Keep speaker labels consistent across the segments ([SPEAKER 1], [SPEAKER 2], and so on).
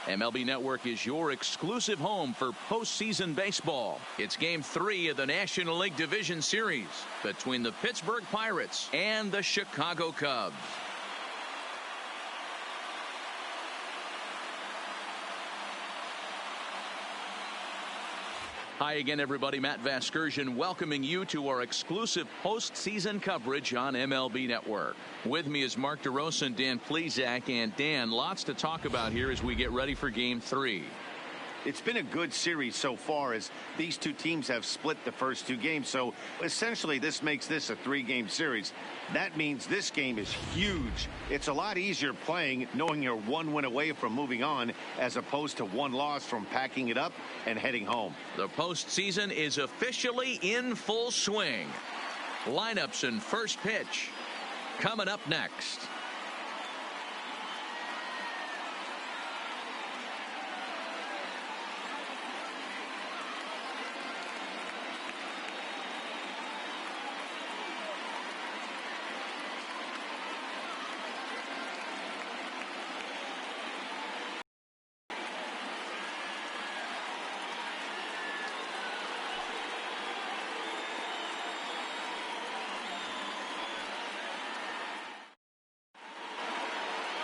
[SPEAKER 1] MLB Network is your exclusive home for postseason baseball. It's Game 3 of the National League Division Series between the Pittsburgh Pirates and the Chicago Cubs. Hi again, everybody. Matt Vasgersian welcoming you to our exclusive postseason coverage on MLB Network. With me is Mark DeRosa and Dan Plesac. And Dan, lots to talk about here as we get ready for Game 3.
[SPEAKER 2] It's been a good series so far as these two teams have split the first two games. So essentially this makes this a three-game series. That means this game is huge. It's a lot easier playing knowing you're one win away from moving on as opposed to one loss from packing it up and heading home.
[SPEAKER 1] The postseason is officially in full swing. Lineups and first pitch coming up next.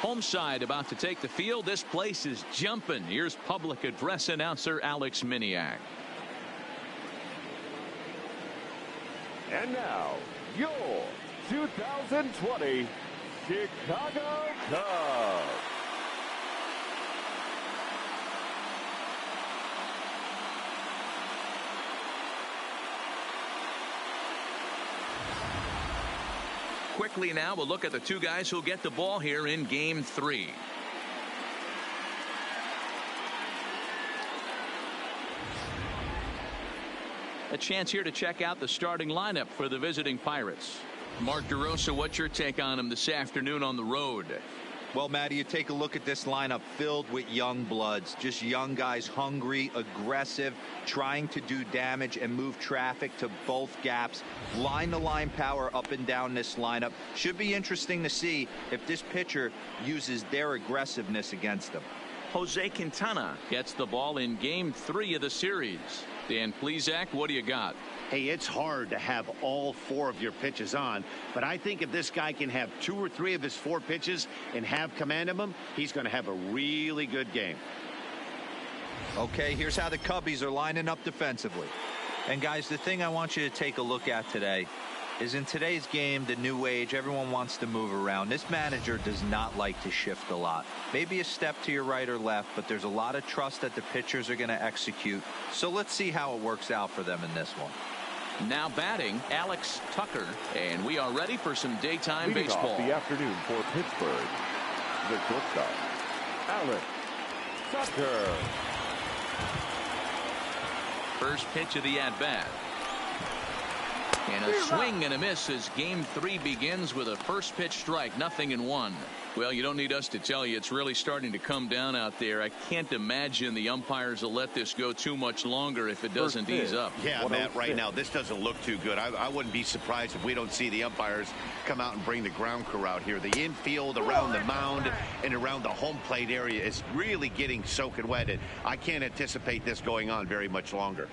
[SPEAKER 1] Home side about to take the field. This place is jumping. Here's public address announcer Alex Miniak.
[SPEAKER 3] And now, your 2020 Chicago Cubs.
[SPEAKER 1] Quickly now, we'll look at the two guys who'll get the ball here in Game 3. A chance here to check out the starting lineup for the visiting Pirates. Mark DeRosa, what's your take on them this afternoon on the road?
[SPEAKER 4] Well, Matty, you take a look at this lineup filled with young bloods, just young guys, hungry, aggressive, trying to do damage and move traffic to both gaps. Line-to-line power up and down this lineup. Should be interesting to see if this pitcher uses their aggressiveness against them.
[SPEAKER 1] Jose Quintana gets the ball in Game 3 of the series. Dan Plesac, what do you got?
[SPEAKER 2] Hey, it's hard to have all four of your pitches on, but I think if this guy can have two or three of his four pitches and have command of them, he's going to have a really good game.
[SPEAKER 4] Okay, here's how the Cubbies are lining up defensively. And guys, the thing I want you to take a look at today is in today's game, the new age, everyone wants to move around. This manager does not like to shift a lot. Maybe a step to your right or left, but there's a lot of trust that the pitchers are going to execute. So let's see how it works out for them in this one.
[SPEAKER 1] Now batting, Alex Tucker, and we are ready for some daytime
[SPEAKER 3] Leading
[SPEAKER 1] baseball.
[SPEAKER 3] Off the afternoon for Pittsburgh, the shortstop, Alex Tucker.
[SPEAKER 1] First pitch of the at-bat. And a swing and a miss as Game 3 begins with a first pitch strike, 0-1. Well, you don't need us to tell you it's really starting to come down out there. I can't imagine the umpires will let this go too much longer if it doesn't ease up.
[SPEAKER 2] Yeah, Matt, right now this doesn't look too good. I wouldn't be surprised if we don't see the umpires come out and bring the ground crew out here. The infield around the mound and around the home plate area is really getting soaking wet. And I can't anticipate this going on very much longer.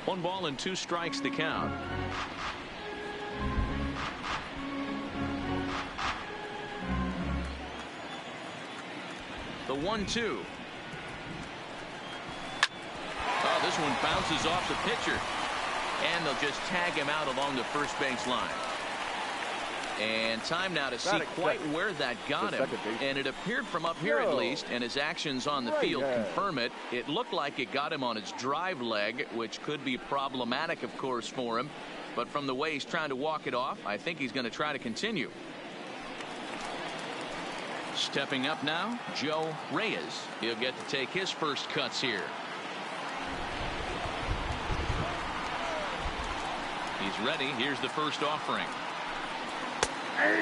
[SPEAKER 1] One ball and two strikes to count. The 1-2. Oh, this one bounces off the pitcher. And they'll just tag him out along the first base line. And time now to see quite where that got him. And it appeared from up here at least, and his actions on the field confirm it. It looked like it got him on his drive leg, which could be problematic, of course, for him. But from the way he's trying to walk it off, I think he's going to try to continue. Stepping up now, Joe Reyes. He'll get to take his first cuts here. He's ready. Here's the first offering.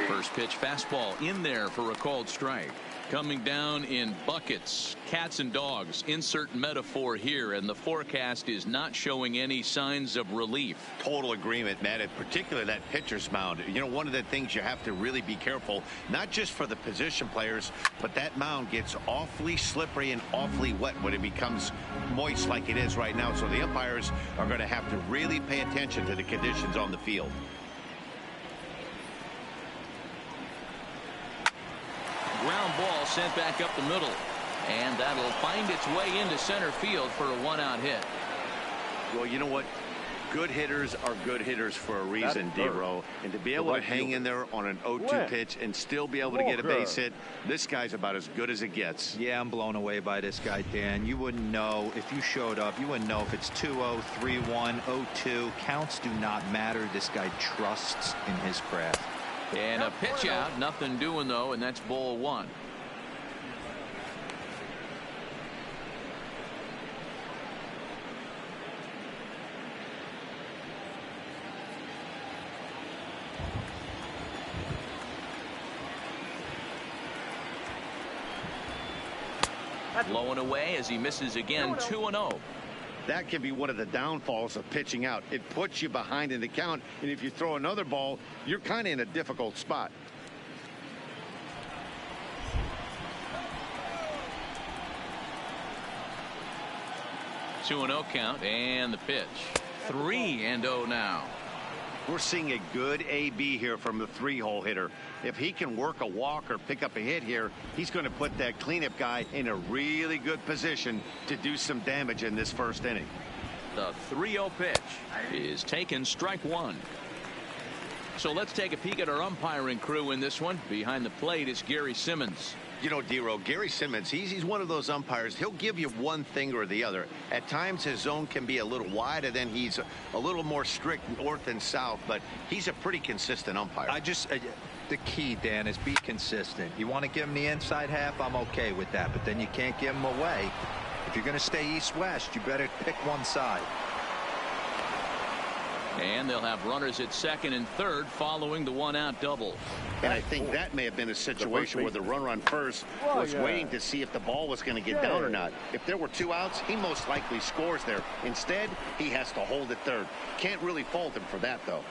[SPEAKER 1] First pitch fastball in there for a called strike. Coming down in buckets, cats and dogs, insert metaphor here, and the forecast is not showing any signs of relief.
[SPEAKER 2] Total agreement, Matt, and particularly that pitcher's mound. You know, one of the things you have to really be careful, not just for the position players, but that mound gets awfully slippery and awfully wet when it becomes moist like it is right now. So the umpires are going to have to really pay attention to the conditions on the field.
[SPEAKER 1] Ground ball sent back up the middle, and that'll find its way into center field for a 1-out hit.
[SPEAKER 2] Well, you know what? Good hitters are good hitters for a reason, D-Row. And to be able to hang in there on an 0-2 pitch and still be able to get a base hit, this guy's about as good as it gets.
[SPEAKER 4] Yeah, I'm blown away by this guy, Dan. You wouldn't know if you showed up. You wouldn't know if it's 2-0, 3-1, 0-2. Counts do not matter. This guy trusts in his craft.
[SPEAKER 1] And a pitch out, nothing doing though, and that's ball 1. Low and away as he misses again. 2-0.
[SPEAKER 2] That can be one of the downfalls of pitching out. It puts you behind in the count, and if you throw another ball, you're kind of in a difficult spot.
[SPEAKER 1] Two 2-0 count, and the pitch. 3-0 now.
[SPEAKER 2] We're seeing a good AB here from the 3-hole hitter. If he can work a walk or pick up a hit here, he's going to put that cleanup guy in a really good position to do some damage in this first inning.
[SPEAKER 1] The 3-0 pitch is taken, strike 1. So let's take a peek at our umpiring crew in this one. Behind the plate is Gary Simmons.
[SPEAKER 2] You know, D-Row, Gary Simmons, he's one of those umpires. He'll give you one thing or the other. At times his zone can be a little wide, and then he's a little more strict north and south, but he's a pretty consistent umpire.
[SPEAKER 4] The key, Dan, is be consistent. You want to give him the inside half, I'm okay with that, but then you can't give him away. If you're going to stay east-west, you better pick one side.
[SPEAKER 1] And they'll have runners at second and third following the 1-out double.
[SPEAKER 2] And I think that may have been a situation where the runner on first was waiting to see if the ball was going to get down or not. If there were 2 outs, he most likely scores there. Instead, he has to hold at third. Can't really fault him for that, though.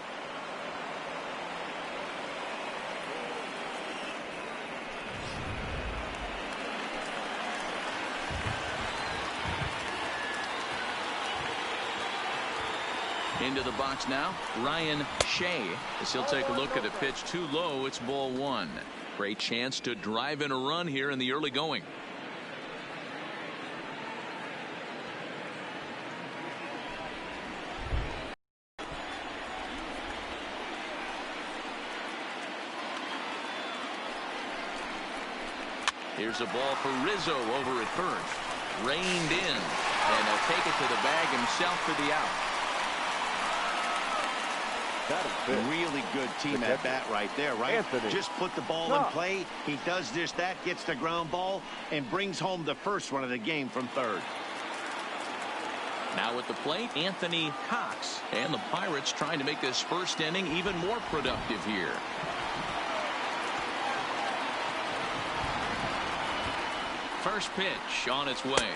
[SPEAKER 1] Into the box now, Ryan Shea, as he'll take a look at a pitch too low. It's ball 1. Great chance to drive in a run here in the early going. Here's a ball for Rizzo over at first. Reined in, and he'll take it to the bag himself for the out.
[SPEAKER 2] Really good team at bat right there, right?
[SPEAKER 3] Anthony.
[SPEAKER 2] Just put the ball in play. He does just that, gets the ground ball, and brings home the first run of the game from third.
[SPEAKER 1] Now at the plate, Anthony Cox. And the Pirates trying to make this first inning even more productive here. First pitch on its way.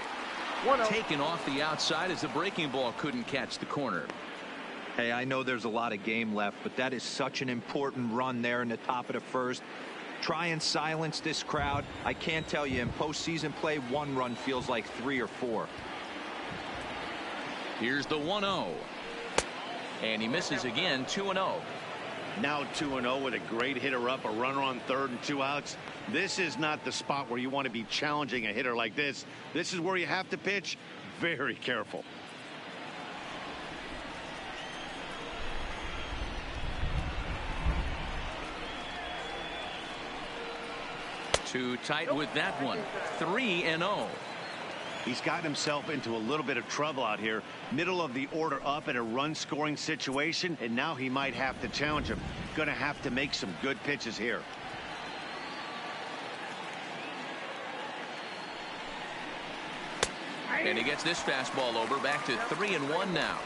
[SPEAKER 1] Taken off the outside as the breaking ball couldn't catch the corner.
[SPEAKER 4] Hey, I know there's a lot of game left, but that is such an important run there in the top of the first. Try and silence this crowd. I can't tell you, in postseason play, 1 run feels like 3 or 4.
[SPEAKER 1] Here's the 1-0. And he misses again, 2-0.
[SPEAKER 2] Now 2-0 with a great hitter up, a runner on third and 2 outs. This is not the spot where you want to be challenging a hitter like this. This is where you have to pitch very careful.
[SPEAKER 1] Too tight with that one. 3-0.
[SPEAKER 2] He's gotten himself into a little bit of trouble out here. Middle of the order up in a run scoring situation, and now he might have to challenge him. Going to have to make some good pitches here.
[SPEAKER 1] And he gets this fastball over, back to 3-1 now.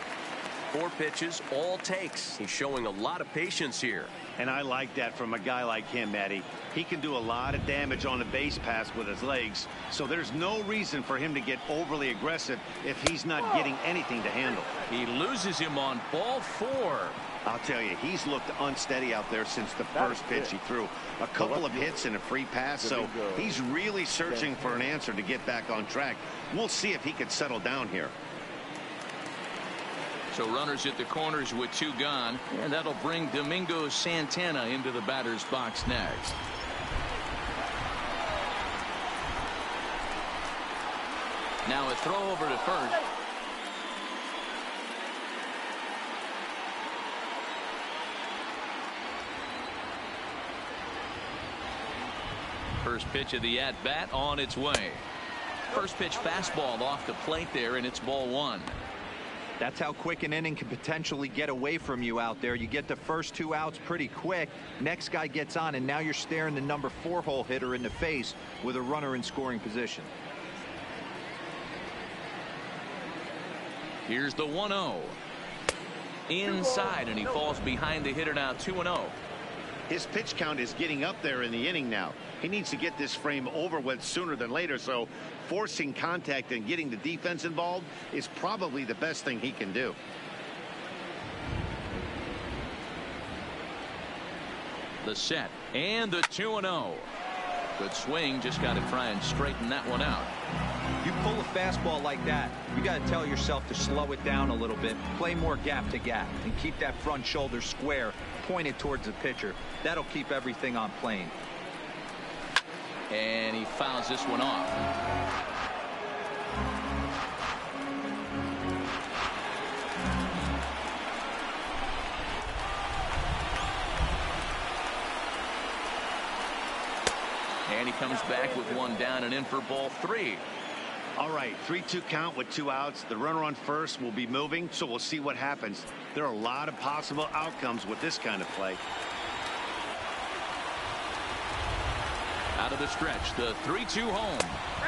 [SPEAKER 5] 4 pitches, all takes. He's showing a lot of patience here.
[SPEAKER 2] And I like that from a guy like him, Matty. He can do a lot of damage on the base pass with his legs, so there's no reason for him to get overly aggressive if he's not getting anything to handle.
[SPEAKER 1] He loses him on ball 4.
[SPEAKER 2] I'll tell you, he's looked unsteady out there since the first pitch he threw. A couple of hits and a free pass, so he's really searching for an answer to get back on track. We'll see if he can settle down here.
[SPEAKER 1] So runners at the corners with 2 gone, and that'll bring Domingo Santana into the batter's box next. Now a throw over to first. First pitch of the at-bat on its way. First pitch fastball off the plate there, and it's ball 1.
[SPEAKER 4] That's how quick an inning can potentially get away from you out there. You get the first 2 outs pretty quick. Next guy gets on, and now you're staring the number 4 hole hitter in the face with a runner in scoring position.
[SPEAKER 1] Here's the 1-0. Inside, and he falls behind the hitter now 2-0.
[SPEAKER 2] His pitch count is getting up there in the inning now. He needs to get this frame over with sooner than later, so forcing contact and getting the defense involved is probably the best thing he can do.
[SPEAKER 1] The set and the 2-0. Good swing, just got to try and straighten that one out.
[SPEAKER 4] You pull a fastball like that, you got to tell yourself to slow it down a little bit, play more gap to gap, and keep that front shoulder square pointed towards the pitcher. That'll keep everything on plane.
[SPEAKER 1] And he fouls this one off. And he comes back with 1 down and in for ball 3.
[SPEAKER 2] All right, 3-2 count with 2 outs. The runner on first will be moving, so we'll see what happens. There are a lot of possible outcomes with this kind of play.
[SPEAKER 1] Out of the stretch, the 3-2 home,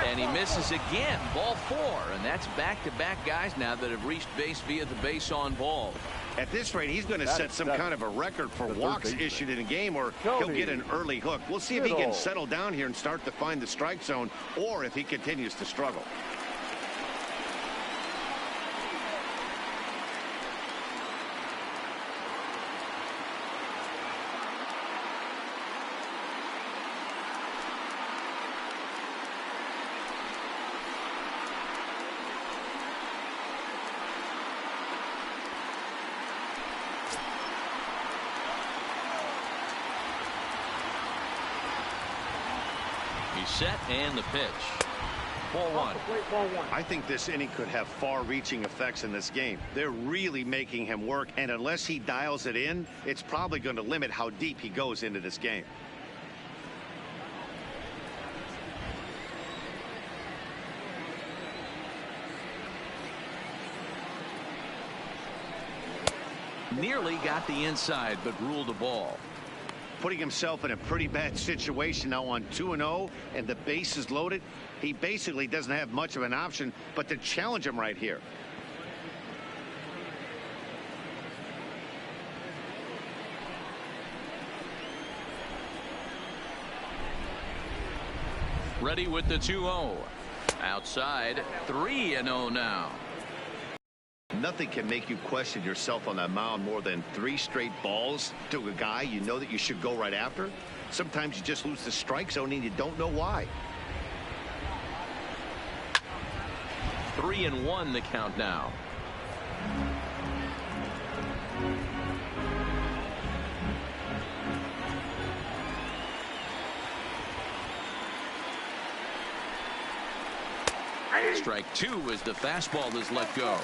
[SPEAKER 1] and he misses again. Ball 4, and that's back-to-back guys now that have reached base via the base on ball.
[SPEAKER 2] At this rate, he's going to set some kind of a record for walks issued in a game, or he'll get an early hook. We'll see if he can settle down here and start to find the strike zone, or if he continues to struggle.
[SPEAKER 1] Set and the pitch. Ball 1.
[SPEAKER 2] I think this inning could have far-reaching effects in this game. They're really making him work, and unless he dials it in, it's probably going to limit how deep he goes into this game.
[SPEAKER 1] Nearly got the inside, but ruled the ball.
[SPEAKER 2] Putting himself in a pretty bad situation now on 2-0, and the base is loaded. He basically doesn't have much of an option but to challenge him right here.
[SPEAKER 1] Ready with the 2-0. Outside, 3-0 now.
[SPEAKER 2] Nothing can make you question yourself on that mound more than 3 straight balls to a guy you know that you should go right after. Sometimes you just lose the strike zone and you don't know why.
[SPEAKER 1] 3-1 the count now. Strike 2 as the fastball is let go.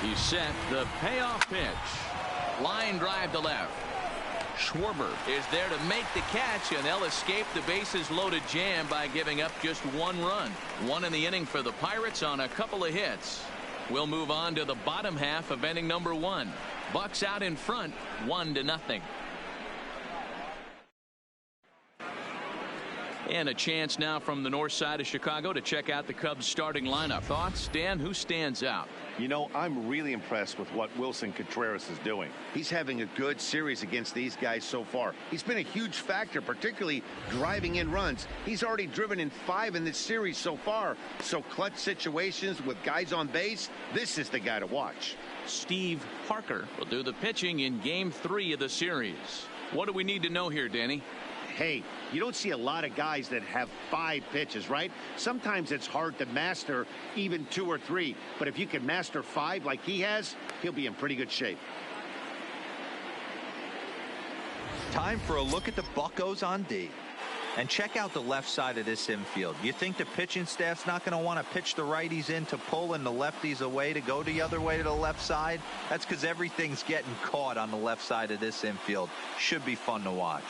[SPEAKER 1] He's set. The payoff pitch. Line drive to left. Schwarber is there to make the catch, and they'll escape the bases loaded jam by giving up just 1 run. 1 in the inning for the Pirates on a couple of hits. We'll move on to the bottom half of inning number 1. Bucks out in front, 1-0. And a chance now from the north side of Chicago to check out the Cubs starting lineup. Thoughts, Dan? Who stands out?
[SPEAKER 2] You know, I'm really impressed with what Wilson Contreras is doing. He's having a good series against these guys so far. He's been a huge factor, particularly driving in runs. He's already driven in 5 in this series so far. So clutch situations with guys on base, this is the guy to watch.
[SPEAKER 1] Steve Parker will do the pitching in Game 3 of the series. What do we need to know here, Danny?
[SPEAKER 2] Hey, you don't see a lot of guys that have 5 pitches, right? Sometimes it's hard to master even 2 or 3. But if you can master 5 like he has, he'll be in pretty good shape.
[SPEAKER 4] Time for a look at the Buccos on D. And check out the left side of this infield. You think the pitching staff's not going to want to pitch the righties in to pull and the lefties away to go the other way to the left side? That's because everything's getting caught on the left side of this infield. Should be fun to watch.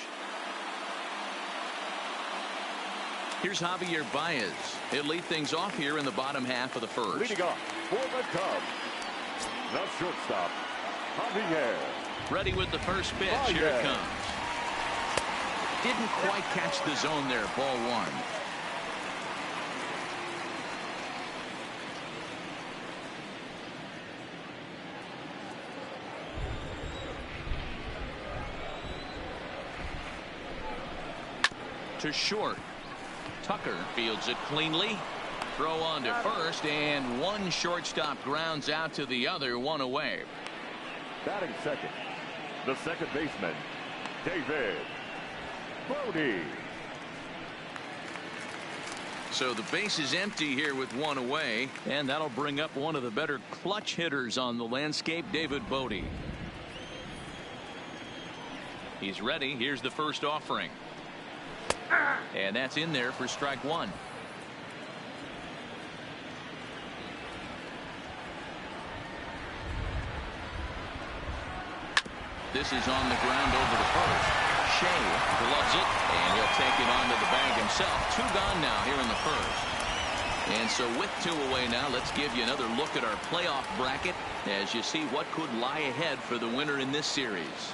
[SPEAKER 1] Here's Javier Baez. He'll lead things off here in the bottom half of the first.
[SPEAKER 3] Leading off for the Cubs, the shortstop, Javier.
[SPEAKER 1] Ready with the first pitch. Here it comes. Didn't quite catch the zone there. Ball 1. To short. Tucker fields it cleanly. Throw on to first, and one shortstop grounds out to the other, 1 away.
[SPEAKER 3] Batting second, the second baseman, David Brody.
[SPEAKER 1] So the base is empty here with 1 away, and that'll bring up one of the better clutch hitters on the landscape, David Bodie. He's ready. Here's the first offering. And that's in there for strike 1. This is on the ground over the first. Shea gloves it, and he'll take it onto the bag himself. 2 gone now here in the first. And so with 2 away now, let's give you another look at our playoff bracket as you see what could lie ahead for the winner in this series.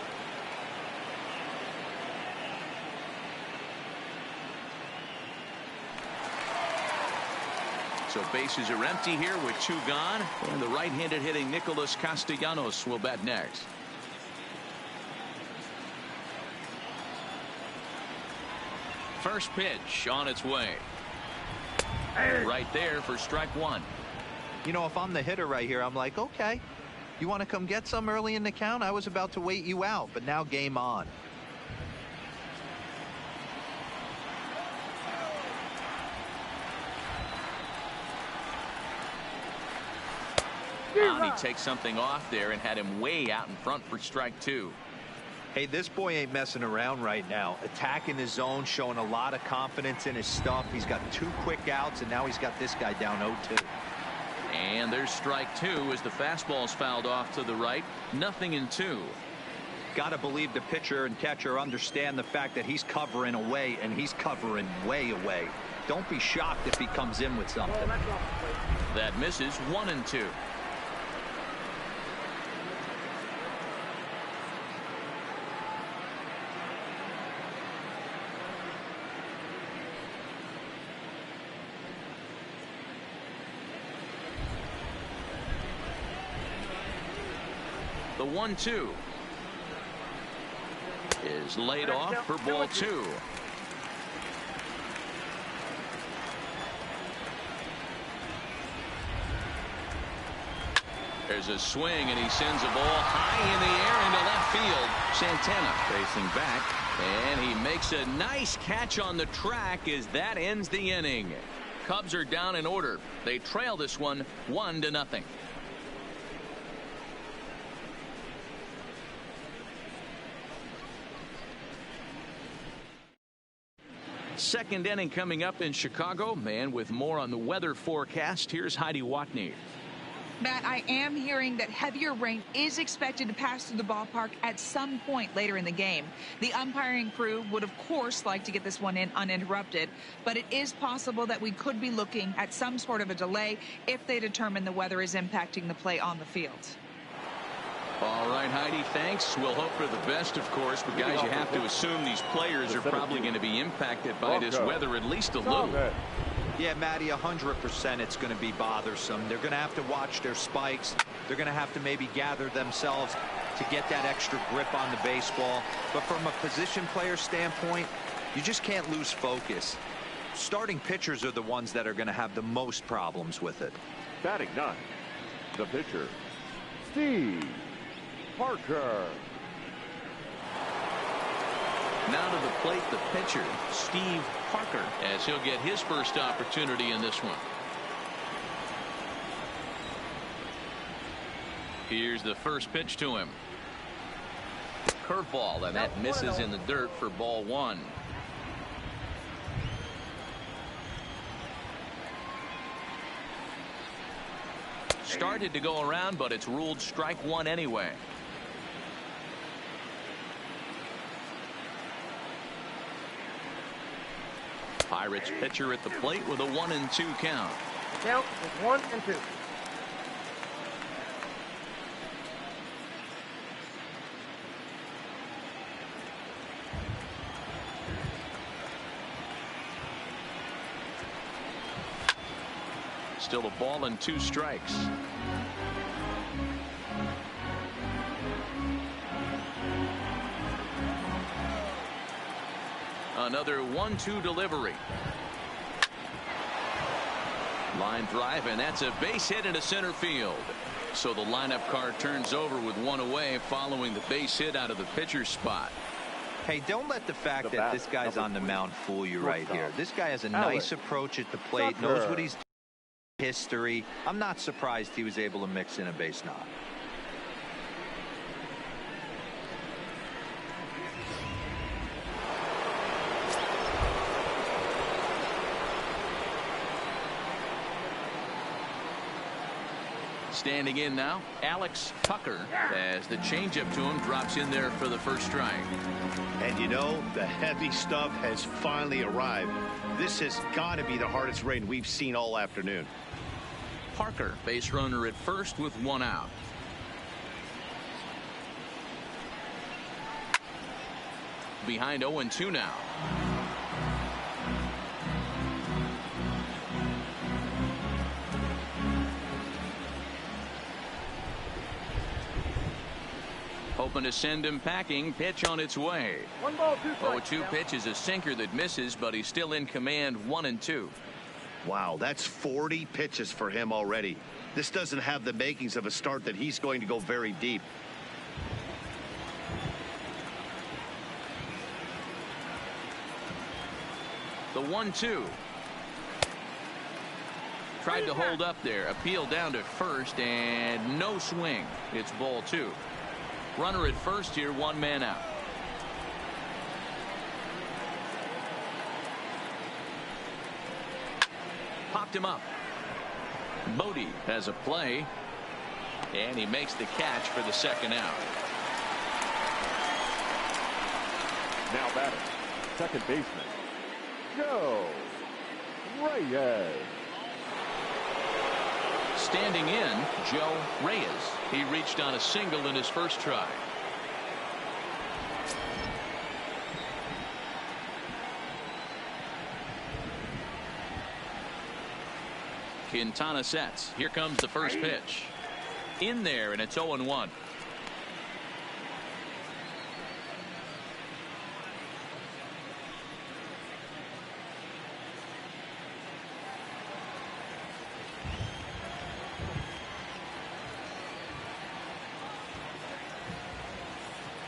[SPEAKER 1] So bases are empty here with 2 gone, and the right-handed hitting Nicholas Castellanos will bat next. First pitch on its way. Right there for strike 1.
[SPEAKER 4] You know, if I'm the hitter right here, I'm like, okay, you want to come get some early in the count? I was about to wait you out, but now game on.
[SPEAKER 1] He takes something off there and had him way out in front for strike 2.
[SPEAKER 4] Hey, this boy ain't messing around right now. Attacking his zone, showing a lot of confidence in his stuff. He's got 2 quick outs, and now he's got this guy down 0-2.
[SPEAKER 1] And there's strike 2 as the fastball's fouled off to the right. 0-2.
[SPEAKER 4] Got to believe the pitcher and catcher understand the fact that he's covering away, and he's covering way away. Don't be shocked if he comes in with something.
[SPEAKER 1] That misses. 1-2. The 1-2 is laid off for ball 2. There's a swing, and he sends a ball high in the air into left field. Santana facing back, and he makes a nice catch on the track as that ends the inning. Cubs are down in order. They trail this one 1-0. Second inning coming up in Chicago, and with more on the weather forecast, here's Heidi Watney.
[SPEAKER 6] Matt, I am hearing that heavier rain is expected to pass through the ballpark at some point later in the game. The umpiring crew would, of course, like to get this one in uninterrupted, but it is possible that we could be looking at some sort of a delay if they determine the weather is impacting the play on the field.
[SPEAKER 1] All right, Heidi, thanks. We'll hope for the best, of course, but guys, you have to assume these players are probably going to be impacted by this weather at least a little.
[SPEAKER 4] Yeah, Matty, 100% it's going to be bothersome. They're going to have to watch their spikes. They're going to have to maybe gather themselves to get that extra grip on the baseball. But from a position player standpoint, you just can't lose focus. Starting pitchers are the ones that are going to have the most problems with it.
[SPEAKER 3] Batting 9, the pitcher, Steve Parker.
[SPEAKER 1] Now to the plate, the pitcher, Steve Parker, as he'll get his first opportunity in this one. Here's the first pitch to him. Curveball, and that misses in the dirt for ball 1. Started to go around, but it's ruled strike 1 anyway. Pirates pitcher at the plate with a 1-2 count.
[SPEAKER 7] Count is 1-2.
[SPEAKER 1] Still a ball and 2 strikes. Another 1-2 delivery. Line drive, and that's a base hit into center field. So the lineup card turns over with 1 away following the base hit out of the pitcher's spot.
[SPEAKER 4] Hey, don't let the fact that this guy's on the mound fool you right here. This guy has a nice approach at the plate, knows what he's doing. History. I'm not surprised he was able to mix in a base knock.
[SPEAKER 1] Standing in now, Alex Tucker, as the changeup to him drops in there for the first strike.
[SPEAKER 2] And you know, the heavy stuff has finally arrived. This has got to be the hardest rain we've seen all afternoon.
[SPEAKER 1] Parker, base runner at first with 1 out. Behind 0-2 now. Hoping to send him packing. Pitch on its way.
[SPEAKER 7] 1 ball, 2 strikes.
[SPEAKER 1] 0-2 pitch is a sinker that misses, but he's still in command. 1-2.
[SPEAKER 2] Wow, that's 40 pitches for him already. This doesn't have the makings of a start that he's going to go very deep.
[SPEAKER 1] The 1-2. Tried to hold up there. Appeal down to first, and no swing. It's ball 2. Runner at first here, 1 man out. Popped him up. Bodie has a play, and he makes the catch for the second out.
[SPEAKER 3] Now batting, second baseman, Joe Reyes.
[SPEAKER 1] Standing in, Joe Reyes. He reached on a single in his first try. Quintana sets. Here comes the first pitch. In there, and it's 0-1.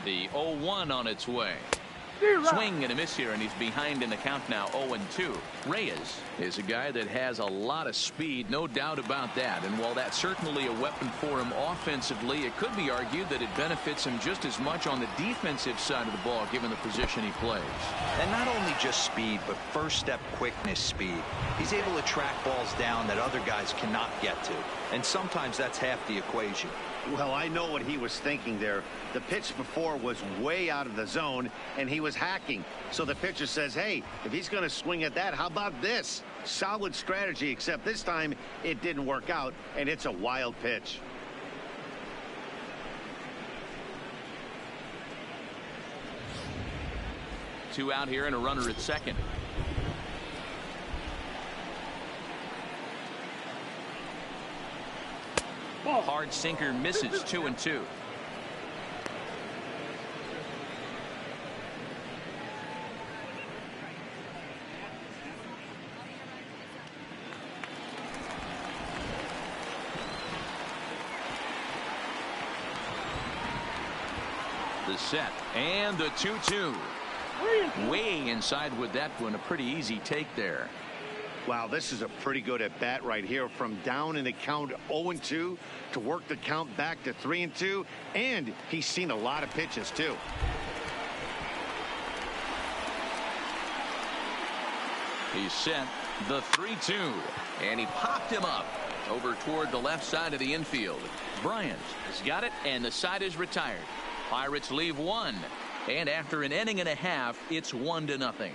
[SPEAKER 1] The 0-1 on its way. Swing and a miss here, and he's behind in the count now. 0-2. Reyes is a guy that has a lot of speed, no doubt about that. And while that's certainly a weapon for him offensively, it could be argued that it benefits him just as much on the defensive side of the ball, given the position he plays.
[SPEAKER 4] And not only just speed, but first step quickness speed. He's able to track balls down that other guys cannot get to. And sometimes that's half the equation.
[SPEAKER 2] Well, I know what he was thinking there. The pitch before was way out of the zone, and he was hacking. So the pitcher says, hey, if he's going to swing at that, how about this? Solid strategy, except this time it didn't work out, and it's a wild pitch.
[SPEAKER 1] 2 out here and a runner at second. Hard sinker misses. 2-2. The set and the 2-2. Way inside with that one. A pretty easy take there.
[SPEAKER 2] Wow, this is a pretty good at bat right here. From down in the count 0-2 to work the count back to 3-2. And he's seen a lot of pitches too.
[SPEAKER 1] He's set the 3-2. And he popped him up over toward the left side of the infield. Bryant has got it, and the side is retired. Pirates leave one, and after an inning and a half, it's 1-0.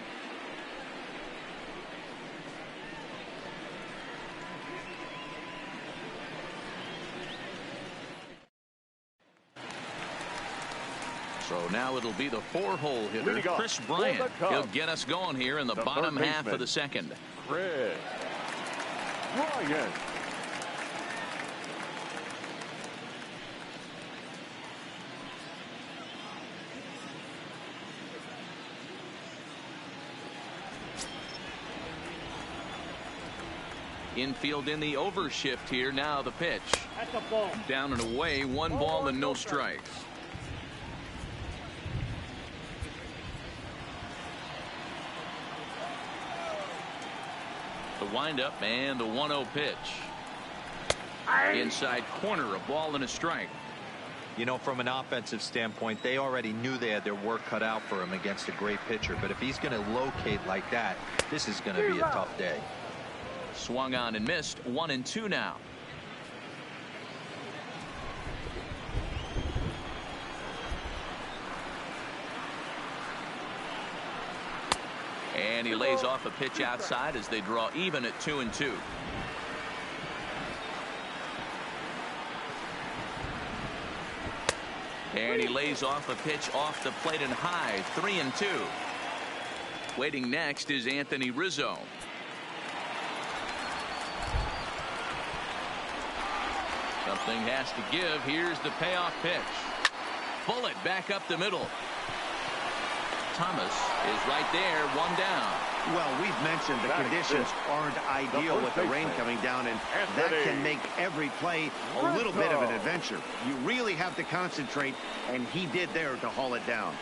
[SPEAKER 1] So now it'll be the 4-hole hitter, Chris Bryant. He'll get us going here in the bottom half of the second.
[SPEAKER 3] Chris Bryant.
[SPEAKER 1] Infield in the overshift here. Now the pitch.
[SPEAKER 7] That's a ball.
[SPEAKER 1] Down and away. 1 ball and no strikes. The windup and the 1-0 pitch. Inside corner, a ball and a strike.
[SPEAKER 4] You know, from an offensive standpoint, they already knew they had their work cut out for him against a great pitcher. But if he's going to locate like that, this is going to be a tough day.
[SPEAKER 1] Swung on and missed. 1-2 now. And he lays off a pitch outside as they draw even at 2-2. And he lays off a pitch off the plate and high. 3-2. Waiting next is Anthony Rizzo. Something has to give. Here's the payoff pitch. Bullet back up the middle. Thomas is right there, 1 down.
[SPEAKER 2] Well, we've mentioned the conditions aren't ideal with the rain coming down, and that can make every play a little bit of an adventure. You really have to concentrate, and he did there to haul it down.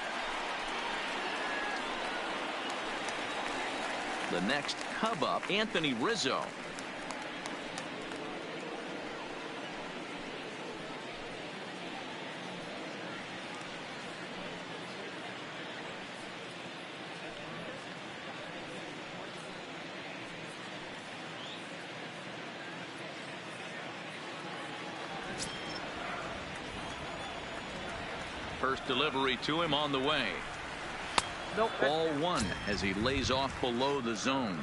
[SPEAKER 1] The next Cub up, Anthony Rizzo. First delivery to him on the way.
[SPEAKER 7] Nope.
[SPEAKER 1] Ball 1 as he lays off below the zone.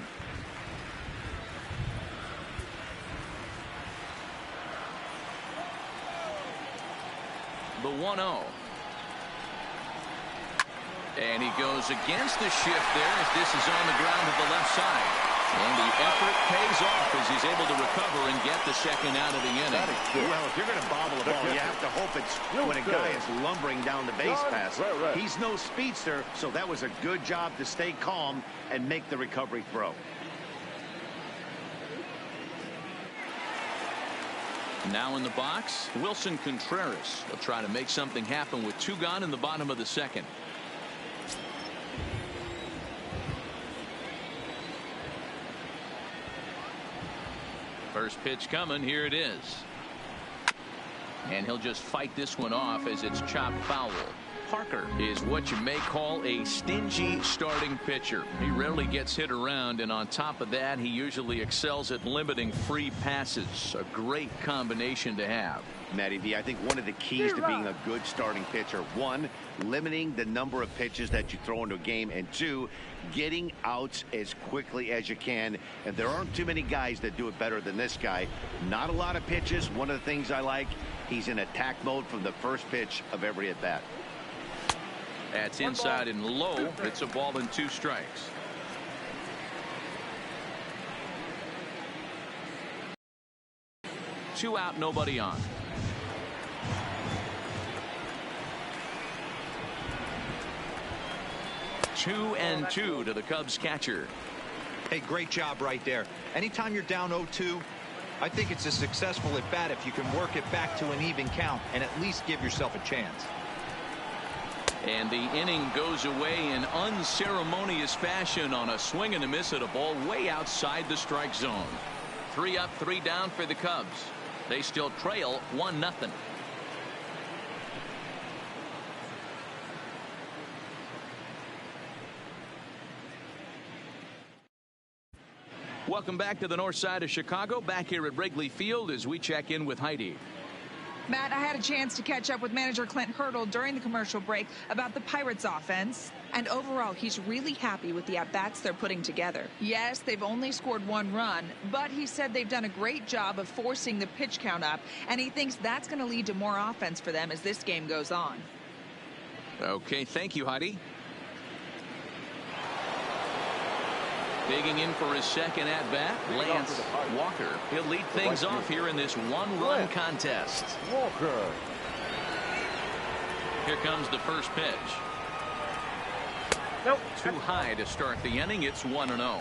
[SPEAKER 1] The 1-0. And he goes against the shift there as this is on the ground to the left side. And the effort pays off as he's able to recover and get the second out of the inning.
[SPEAKER 2] Well, if you're going to bobble a ball, you have to hope it's when a guy is lumbering down the base pass. He's no speedster, so that was a good job to stay calm and make the recovery throw.
[SPEAKER 1] Now in the box, Wilson Contreras. He'll try to make something happen with 2 gone in the bottom of the second. First pitch coming. Here it is. And he'll just fight this one off as it's chopped foul. Parker is what you may call a stingy starting pitcher. He rarely gets hit around, and on top of that, he usually excels at limiting free passes. A great combination to have.
[SPEAKER 2] Matty V, I think one of the keys to being a good starting pitcher, 1, limiting the number of pitches that you throw into a game, and 2, getting outs as quickly as you can. And there aren't too many guys that do it better than this guy. Not a lot of pitches. One of the things I like, he's in attack mode from the first pitch of every at bat.
[SPEAKER 1] That's inside and low. It's a ball and 2 strikes. Two out, nobody on. 2-2 to the Cubs catcher.
[SPEAKER 4] Hey, great job right there. Anytime you're down 0-2, I think it's a successful at bat if you can work it back to an even count and at least give yourself a chance.
[SPEAKER 1] And the inning goes away in unceremonious fashion on a swing and a miss at a ball way outside the strike zone. 3 up, 3 down for the Cubs. They still trail 1-0. Welcome back to the north side of Chicago, back here at Wrigley Field as we check in with Heidi.
[SPEAKER 6] Matt, I had a chance to catch up with manager Clint Hurdle during the commercial break about the Pirates offense. And overall, he's really happy with the at-bats they're putting together. Yes, they've only scored 1 run, but he said they've done a great job of forcing the pitch count up, and he thinks that's going to lead to more offense for them as this game goes on.
[SPEAKER 1] Okay, thank you, Heidi. Digging in for his second at-bat, Lance Walker. He'll lead things off here in this 1-run contest.
[SPEAKER 3] Walker.
[SPEAKER 1] Here comes the first pitch.
[SPEAKER 7] Nope.
[SPEAKER 1] Too high to start the inning. It's 1-0.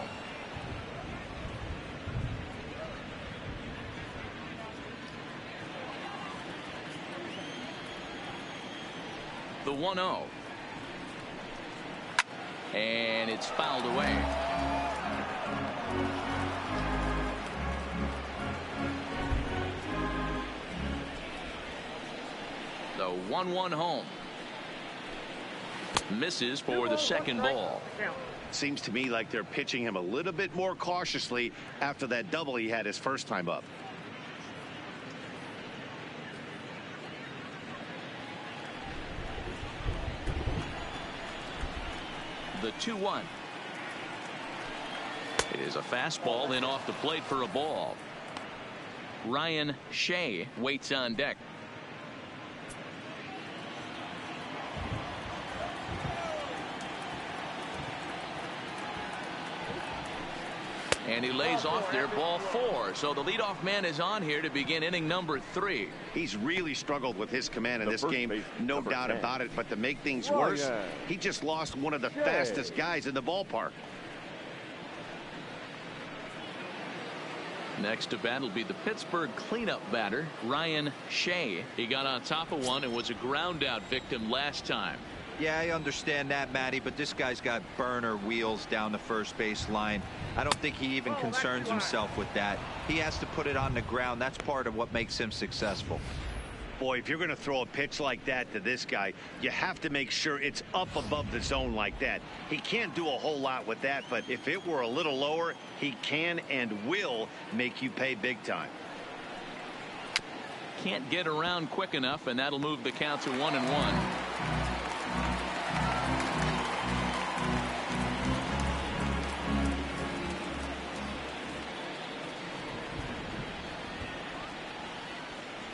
[SPEAKER 1] The 1-0. And it's fouled away. The 1-1 home. Misses for the second ball.
[SPEAKER 2] Seems to me like they're pitching him a little bit more cautiously after that double he had his first time up.
[SPEAKER 1] The 2-1. It is a fastball in off the plate for a ball. Ryan Shea waits on deck. And he lays off there, ball 4. So the leadoff man is on here to begin inning number 3.
[SPEAKER 2] He's really struggled with his command in this game, no doubt about it. But to make things worse, he just lost one of the fastest guys in the ballpark.
[SPEAKER 1] Next to bat will be the Pittsburgh cleanup batter, Ryan Shea. He got on top of one and was a ground out victim last time.
[SPEAKER 4] Yeah, I understand that, Matty, but this guy's got burner wheels down the first base line. I don't think he even concerns himself with that. He has to put it on the ground. That's part of what makes him successful.
[SPEAKER 2] Boy, if you're going to throw a pitch like that to this guy, you have to make sure it's up above the zone like that. He can't do a whole lot with that, but if it were a little lower, he can and will make you pay big time.
[SPEAKER 1] Can't get around quick enough, and that'll move the count to 1-1.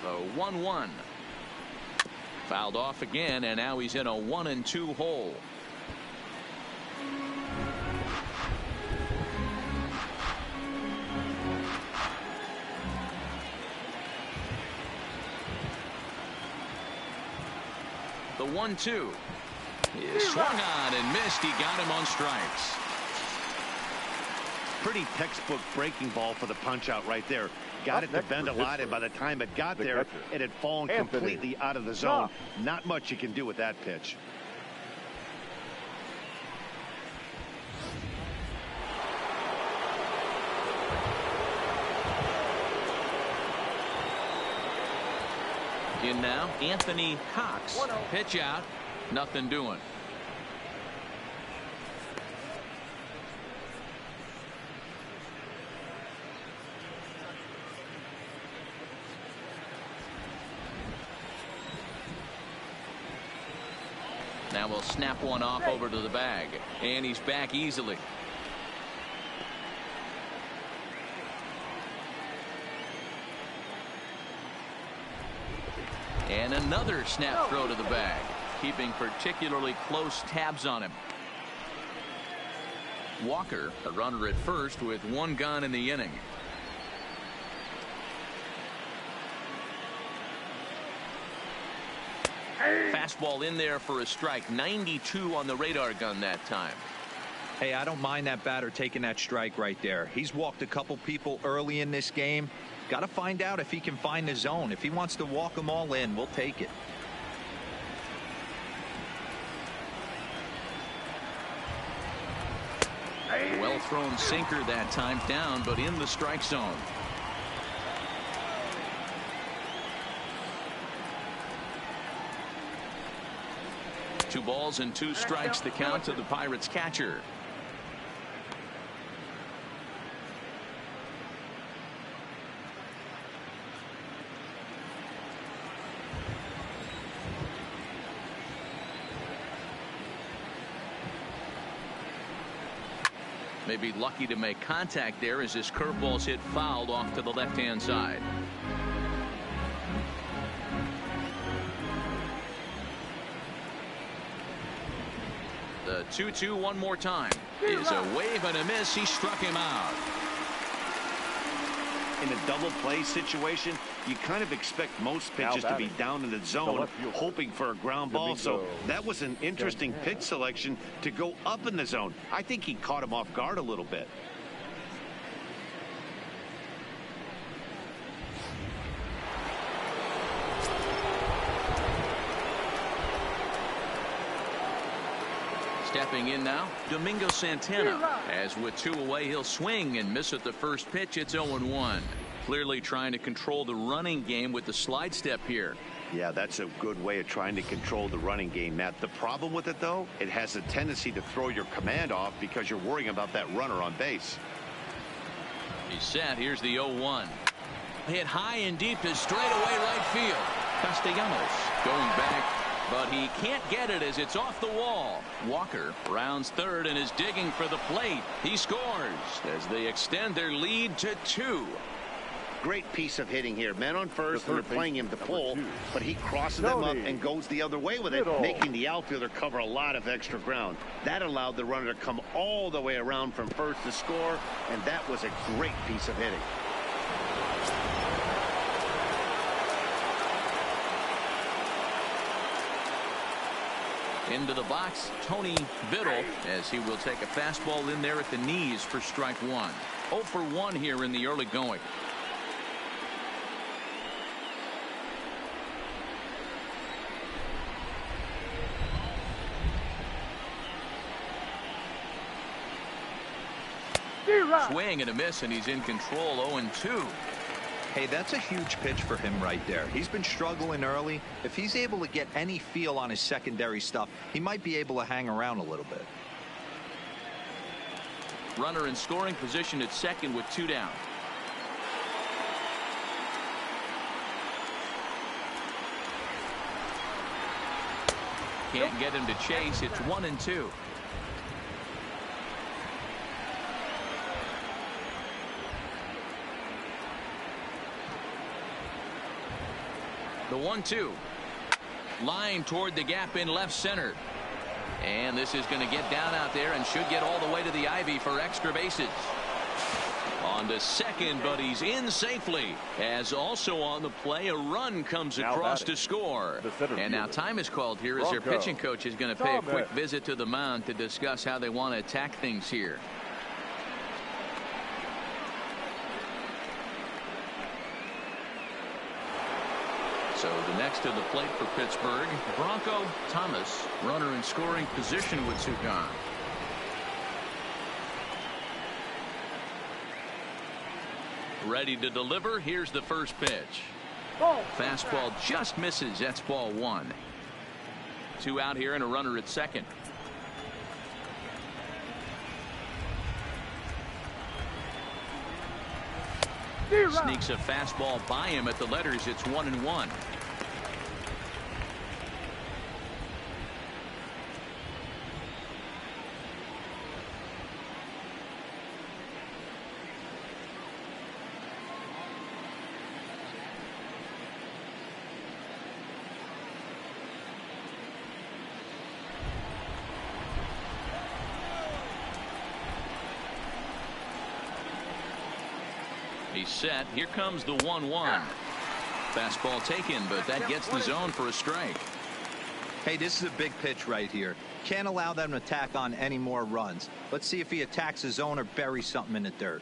[SPEAKER 1] The 1-1. Fouled off again, and now he's in a 1-2 hole. The 1-2 is swung on and missed. He got him on strikes.
[SPEAKER 2] Pretty textbook breaking ball for the punch out right there. Got it to bend a lot, and by the time it got there, it had fallen completely out of the zone. Not much you can do with that pitch.
[SPEAKER 1] In now, Anthony Cox. Pitch out. Nothing doing. Now we'll snap one off over to the bag. And he's back easily. And another snap throw to the bag. keeping particularly close tabs on him. Walker, a runner at first with one gone in the inning. Fastball in there for a strike. 92 on the radar gun that time.
[SPEAKER 4] Hey, I don't mind that batter taking that strike right there. He's walked a couple people early in this game. Got to find out if he can find the zone. If he wants to walk them all in, we'll take it.
[SPEAKER 1] Well thrown sinker that time, down but in the strike zone. Two balls and two strikes, the count to the Pirates catcher. May be lucky to make contact there as this curveball's hit fouled off to the left-hand side. The 2-2 one more time is a wave and a miss. He struck him out.
[SPEAKER 2] In a double play situation, you kind of expect most pitches to be down in the zone, hoping for a ground ball. So that was an interesting pitch selection to go up in the zone. I think he caught him off guard a little bit.
[SPEAKER 1] Stepping in now, Domingo Santana. As with two away, he'll swing and miss at the first pitch. It's 0-1. Clearly trying to control the running game with the slide step here.
[SPEAKER 2] Yeah, that's a good way of trying to control the running game, Matt. The problem with it, though, it has a tendency to throw your command off because you're worrying about that runner on base.
[SPEAKER 1] He's set. Here's the 0-1. Hit high and deep to straightaway right field. Castellanos going back, but he can't get it as it's off the wall. Walker rounds third and is digging for the plate. He scores as they extend their lead to 2.
[SPEAKER 2] Great piece of hitting here. Men on first, and they're playing him to pull, but he crosses them up and goes the other way with it, making the outfielder cover a lot of extra ground. That allowed the runner to come all the way around from first to score, and that was a great piece of hitting.
[SPEAKER 1] Into the box, Tony Biddle, as he will take a fastball in there at the knees for strike 1. 0 for 1 here in the early going. Swing and a miss, and he's in control. 0-2.
[SPEAKER 4] Hey, that's a huge pitch for him right there. He's been struggling early. If he's able to get any feel on his secondary stuff, he might be able to hang around a little bit.
[SPEAKER 1] Runner in scoring position at second with 2 down. Can't get him to chase. It's 1-2. The 1-2. Line toward the gap in left center. And this is going to get down out there and should get all the way to the ivy for extra bases. On to second, but he's in safely. As also on the play, a run comes across to score. And now time is called here as their pitching coach is going to pay a quick visit to the mound to discuss how they want to attack things here. So the next to the plate for Pittsburgh, Bronco Thomas, runner in scoring position with 2 gone. Ready to deliver. Here's the first pitch. Fastball just misses. That's ball 1. 2 out here and a runner at second. Sneaks a fastball by him at the letters. It's 1-1. He's set. Here comes the 1-1. Fastball taken, but that gets the zone for a strike.
[SPEAKER 4] Hey, this is a big pitch right here. Can't allow them to attack on any more runs. Let's see if he attacks his zone or buries something in the dirt.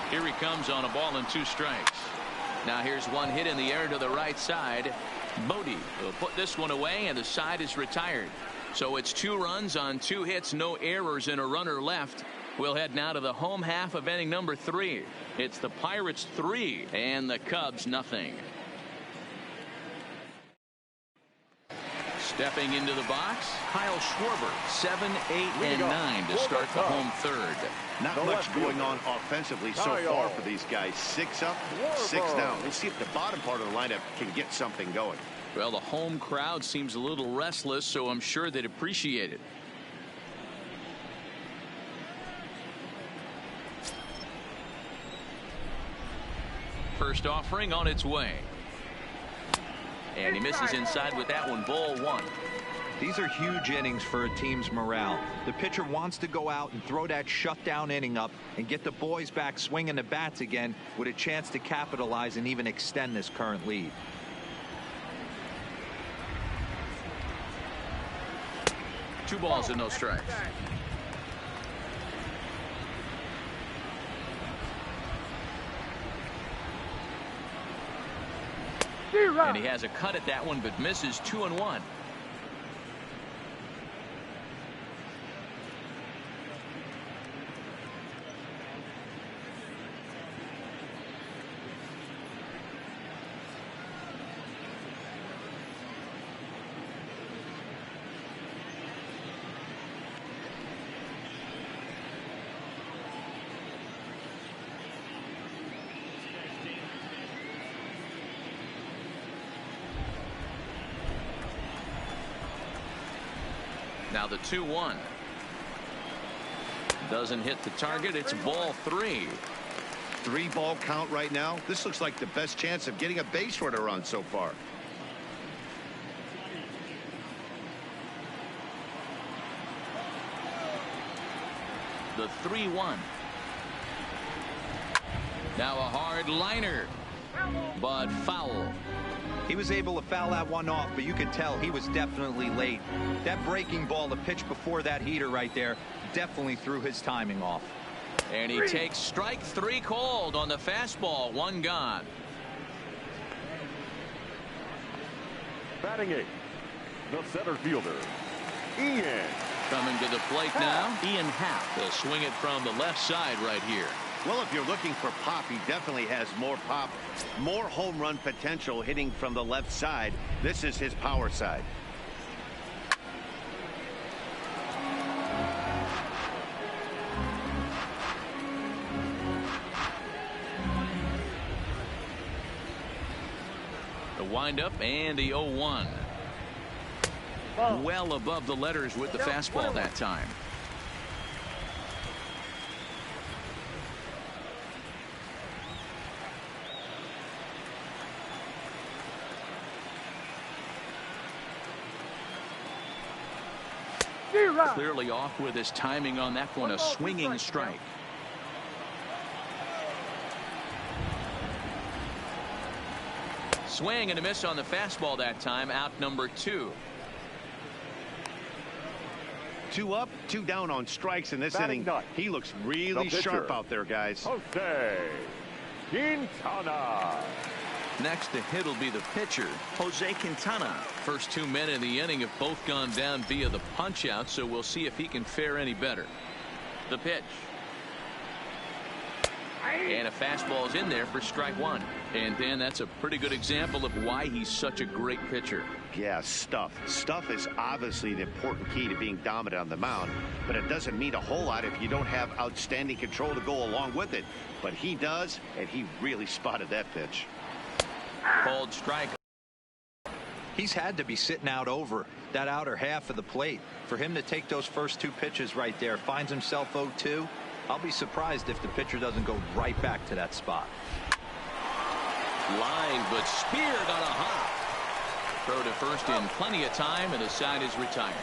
[SPEAKER 1] Here he comes on a ball and 2 strikes. Now here's one hit in the air to the right side. Bodie will put this one away, and the side is retired. So it's 2 runs on 2 hits, no errors, and a runner left. We'll head now to the home half of inning number 3. It's the Pirates 3 and the Cubs nothing. Stepping into the box, Kyle Schwarber, 7, 8, and 9 to start the home third.
[SPEAKER 2] Not much going on offensively so far for these guys. 6 up, 6 down. We'll see if the bottom part of the lineup can get something going.
[SPEAKER 1] Well, the home crowd seems a little restless, so I'm sure they'd appreciate it. First offering on its way. And he misses inside with that one. Ball 1.
[SPEAKER 4] These are huge innings for a team's morale. The pitcher wants to go out and throw that shutdown inning up and get the boys back swinging the bats again with a chance to capitalize and even extend this current lead.
[SPEAKER 1] Two balls and no strikes. And he has a cut at that one, but misses 2-1. Now the 2-1. Doesn't hit the target. It's ball 3.
[SPEAKER 2] 3-ball count right now. This looks like the best chance of getting a base runner on so far.
[SPEAKER 1] The 3-1. Now a hard liner, but foul.
[SPEAKER 4] He was able to foul that one off, but you could tell he was definitely late. That breaking ball, the pitch before that heater right there, definitely threw his timing off.
[SPEAKER 1] And he takes strike 3 called on the fastball. 1 gone.
[SPEAKER 3] Batting 8th, the center fielder, Ian.
[SPEAKER 1] Coming to the plate now, Ian Happ. They'll swing it from the left side right here.
[SPEAKER 2] Well, if you're looking for pop, he definitely has more pop, more home run potential hitting from the left side. This is his power side.
[SPEAKER 1] The windup and the 0-1. Well above the letters with the fastball that time. Clearly off with his timing on that one. A swinging strike. Swing and a miss on the fastball that time. Out number 2.
[SPEAKER 2] 2 up, 2 down on strikes in this inning. He looks really sharp out there, guys.
[SPEAKER 3] Jose Quintana.
[SPEAKER 1] Next to hit will be the pitcher, Jose Quintana. First 2 men in the inning have both gone down via the punch out, so we'll see if he can fare any better. The pitch. And a fastball is in there for strike 1. And Dan, that's a pretty good example of why he's such a great pitcher.
[SPEAKER 2] Yeah, stuff. Stuff is obviously the important key to being dominant on the mound, but it doesn't mean a whole lot if you don't have outstanding control to go along with it. But he does, and he really spotted that pitch.
[SPEAKER 1] Called strike.
[SPEAKER 4] He's had to be sitting out over that outer half of the plate. For him to take those first 2 pitches right there, finds himself 0-2. I'll be surprised if the pitcher doesn't go right back to that spot.
[SPEAKER 5] Lined, but speared on a hop.
[SPEAKER 1] Throw to first in plenty of time, and the side is retired.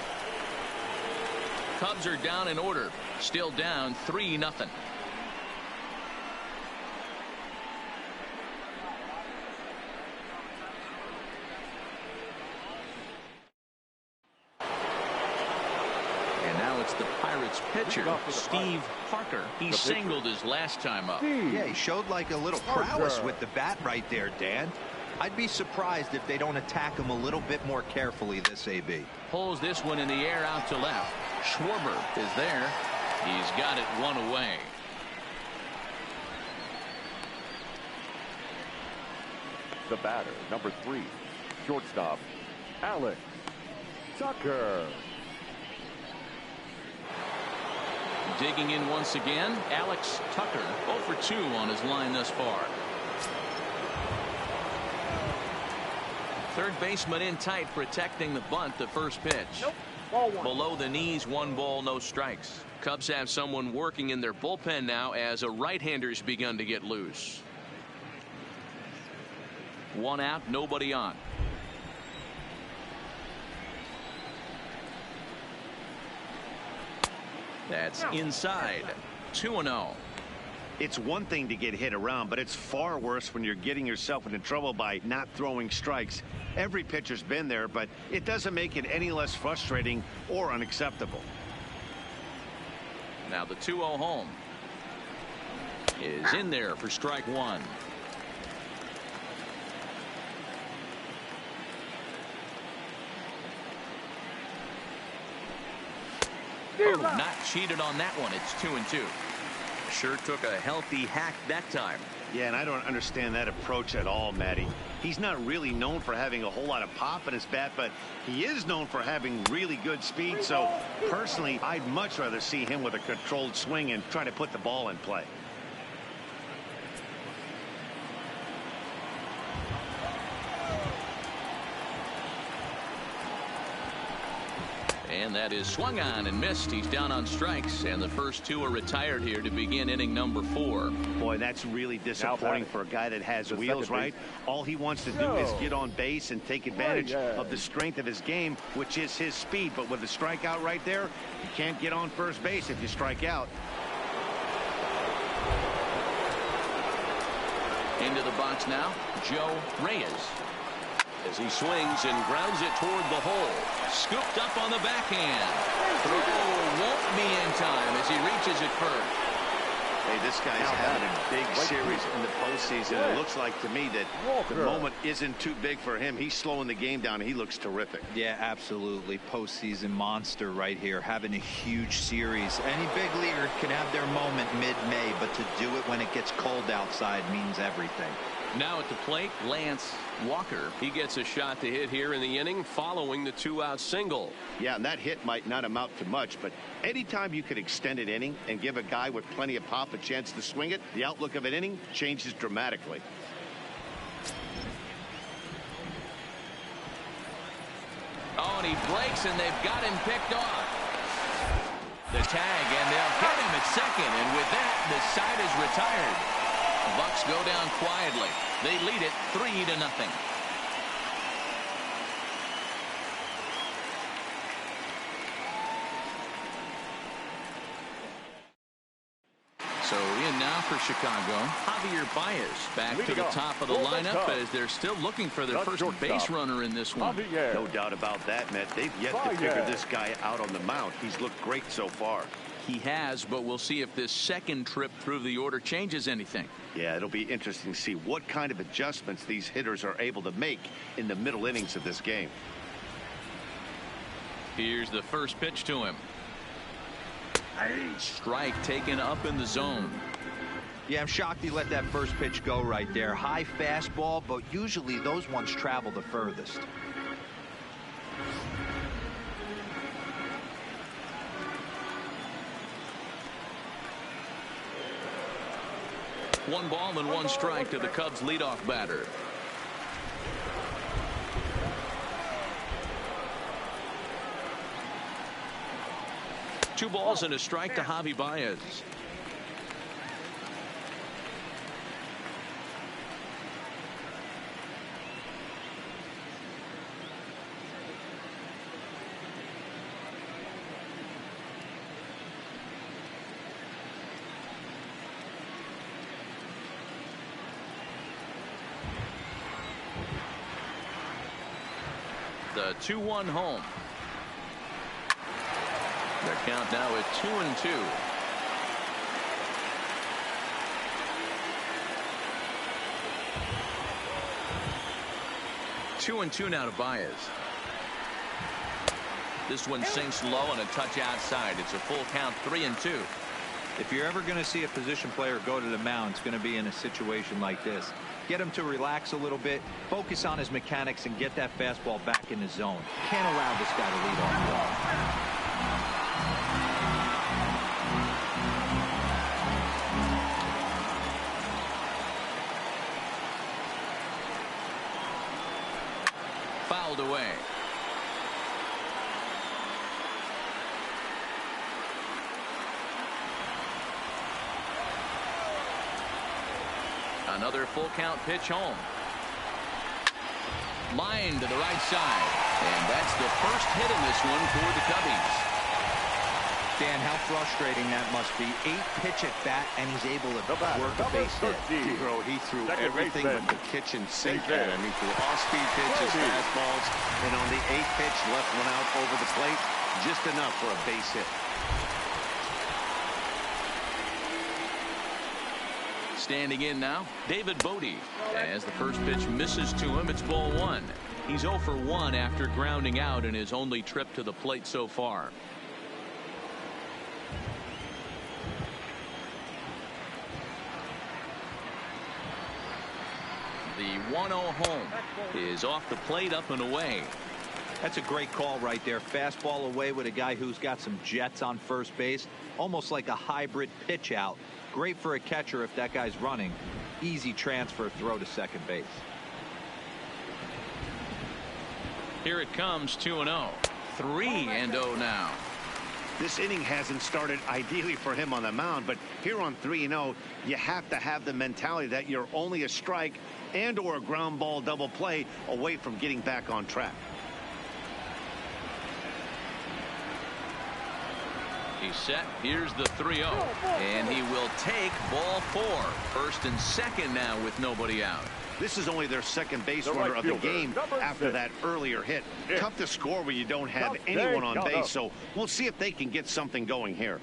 [SPEAKER 1] Cubs are down in order. Still down 3-0. Now it's the Pirates pitcher, Steve Parker. He singled his last time up.
[SPEAKER 4] Yeah, he showed like a little prowess with the bat right there, Dan. I'd be surprised if they don't attack him a little bit more carefully this AB.
[SPEAKER 1] Pulls this one in the air out to left. Schwarber is there. He's got it one away.
[SPEAKER 3] The batter, number 3, shortstop, Alex Tucker.
[SPEAKER 1] Digging in once again, Alex Tucker, 0 for 2 on his line thus far. Third baseman in tight, protecting the bunt. The first pitch.
[SPEAKER 7] Nope. Ball 1.
[SPEAKER 1] Below the knees, 1 ball, no strikes. Cubs have someone working in their bullpen now as a right-hander's begun to get loose. 1 out, nobody on. That's inside. 2-0.
[SPEAKER 2] It's one thing to get hit around, but it's far worse when you're getting yourself into trouble by not throwing strikes. Every pitcher's been there, but it doesn't make it any less frustrating or unacceptable.
[SPEAKER 1] Now the 2-0 home is in there for strike 1. Oh, not cheated on that one. It's 2-2. Sure took a healthy hack that time.
[SPEAKER 2] Yeah, and I don't understand that approach at all, Matty. He's not really known for having a whole lot of pop in his bat, but he is known for having really good speed. So personally, I'd much rather see him with a controlled swing and try to put the ball in play.
[SPEAKER 1] And that is swung on and missed. He's down on strikes, and the first 2 are retired here to begin inning number 4.
[SPEAKER 2] Boy, that's really disappointing for a guy that has wheels, right? All he wants to do is get on base and take advantage of the strength of his game, which is his speed. But with the strikeout right there, you can't get on first base if you strike out.
[SPEAKER 1] Into the box now, Joe Reyes.
[SPEAKER 5] As he swings and grounds it toward the hole.
[SPEAKER 1] Scooped up on the backhand. Throw won't be in time as he reaches it first.
[SPEAKER 2] Hey, this guy's having a big series in the postseason. It looks like to me that the moment isn't too big for him. He's slowing the game down. He looks terrific.
[SPEAKER 4] Yeah, absolutely. Postseason monster right here, having a huge series. Any big leaguer can have their moment mid-May, but to do it when it gets cold outside means everything.
[SPEAKER 1] Now at the plate, Lance Walker.
[SPEAKER 5] He gets a shot to hit here in the inning following the 2-out single.
[SPEAKER 2] Yeah, and that hit might not amount to much, but anytime you can extend an inning and give a guy with plenty of pop a chance to swing it, the outlook of an inning changes dramatically.
[SPEAKER 1] Oh, and he breaks, and they've got him picked off. The tag, and they'll get him at second, and with that, the side is retired. Bucks go down quietly. They lead it 3-0. So in now for Chicago, Javier Baez back to the top of the lineup as they're still looking for their first base runner in this one.
[SPEAKER 2] No doubt about that, Matt. They've yet to figure this guy out on the mound. He's looked great so far.
[SPEAKER 1] He has, but we'll see if this second trip through the order changes anything.
[SPEAKER 2] Yeah, it'll be interesting to see what kind of adjustments these hitters are able to make in the middle innings of this game.
[SPEAKER 1] Here's the first pitch to him. Strike taken up in the zone.
[SPEAKER 4] Yeah, I'm shocked he let that first pitch go right there. High fastball, but usually those ones travel the furthest.
[SPEAKER 1] One ball and one strike to the Cubs leadoff batter. Two balls and a strike to Javi Baez. The 2-1 home. Their count now at 2-2. 2-2 now to Baez. This one sinks low and a touch outside. It's a full count, 3-2.
[SPEAKER 4] If you're ever going to see a position player go to the mound, it's going to be in a situation like this. Get him to relax a little bit, focus on his mechanics, and get that fastball back in the zone. Can't allow this guy to lead off the ball.
[SPEAKER 1] Fouled away. Another full count pitch home. Line to the right side. And that's the first hit in this one for the Cubbies.
[SPEAKER 4] Dan, how frustrating that must be. 8-pitch at bat, and he's able to work a base hit.
[SPEAKER 2] He threw everything but the kitchen sink at him. He threw off-speed pitches, fastballs, and on the 8th pitch, left one out over the plate. Just enough for a base hit.
[SPEAKER 1] Standing in now, David Bodie. As the first pitch misses to him, it's ball 1. He's 0 for 1 after grounding out in his only trip to the plate so far. The 1-0 home is off the plate, up and away.
[SPEAKER 4] That's a great call right there. Fastball away with a guy who's got some jets on first base. Almost like a hybrid pitch out. Great for a catcher if that guy's running. Easy transfer throw to second base.
[SPEAKER 1] Here it comes, 2-0. 3-0 now.
[SPEAKER 2] This inning hasn't started ideally for him on the mound, but here on 3-0, you have to have the mentality that you're only a strike and or a ground ball double play away from getting back on track.
[SPEAKER 1] He's set. Here's the 3-0. And he will take ball 4. First and second now with nobody out.
[SPEAKER 2] This is only their second base runner of the game after that earlier hit. Tough to score when you don't have anyone on base, so we'll see if they can get something going here.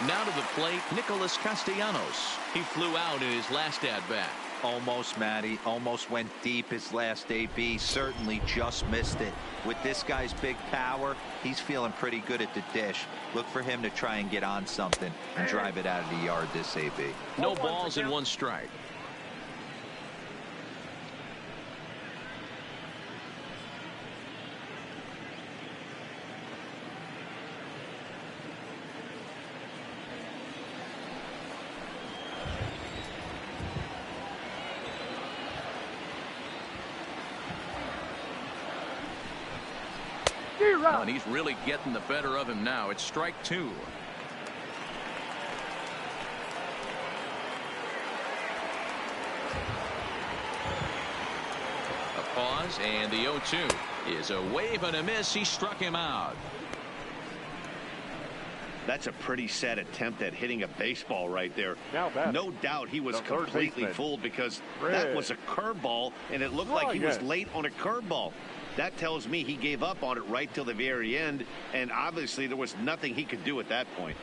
[SPEAKER 1] Now to the plate, Nicholas Castellanos. He flew out in his last at-bat.
[SPEAKER 4] Almost, Matty. Almost went deep his last AB. Certainly just missed it. With this guy's big power, he's feeling pretty good at the dish. Look for him to try and get on something and drive it out of the yard this AB.
[SPEAKER 1] No balls and 1 strike. And he's really getting the better of him now. It's strike 2. A pause, and the 0-2 is a wave and a miss. He struck him out.
[SPEAKER 2] That's a pretty sad attempt at hitting a baseball right there. No doubt he was completely fooled because that was a curveball, and it looked like he was late on a curveball. That tells me he gave up on it right till the very end, and obviously there was nothing he could do at that point.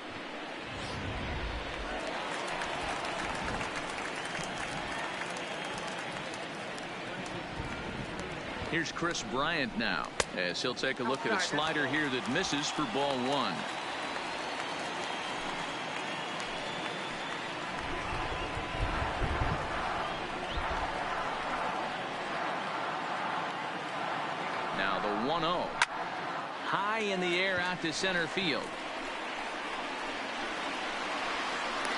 [SPEAKER 1] Here's Chris Bryant now, as he'll take a look at a slider here that misses for ball 1. Now the 1-0. High in the air out to center field.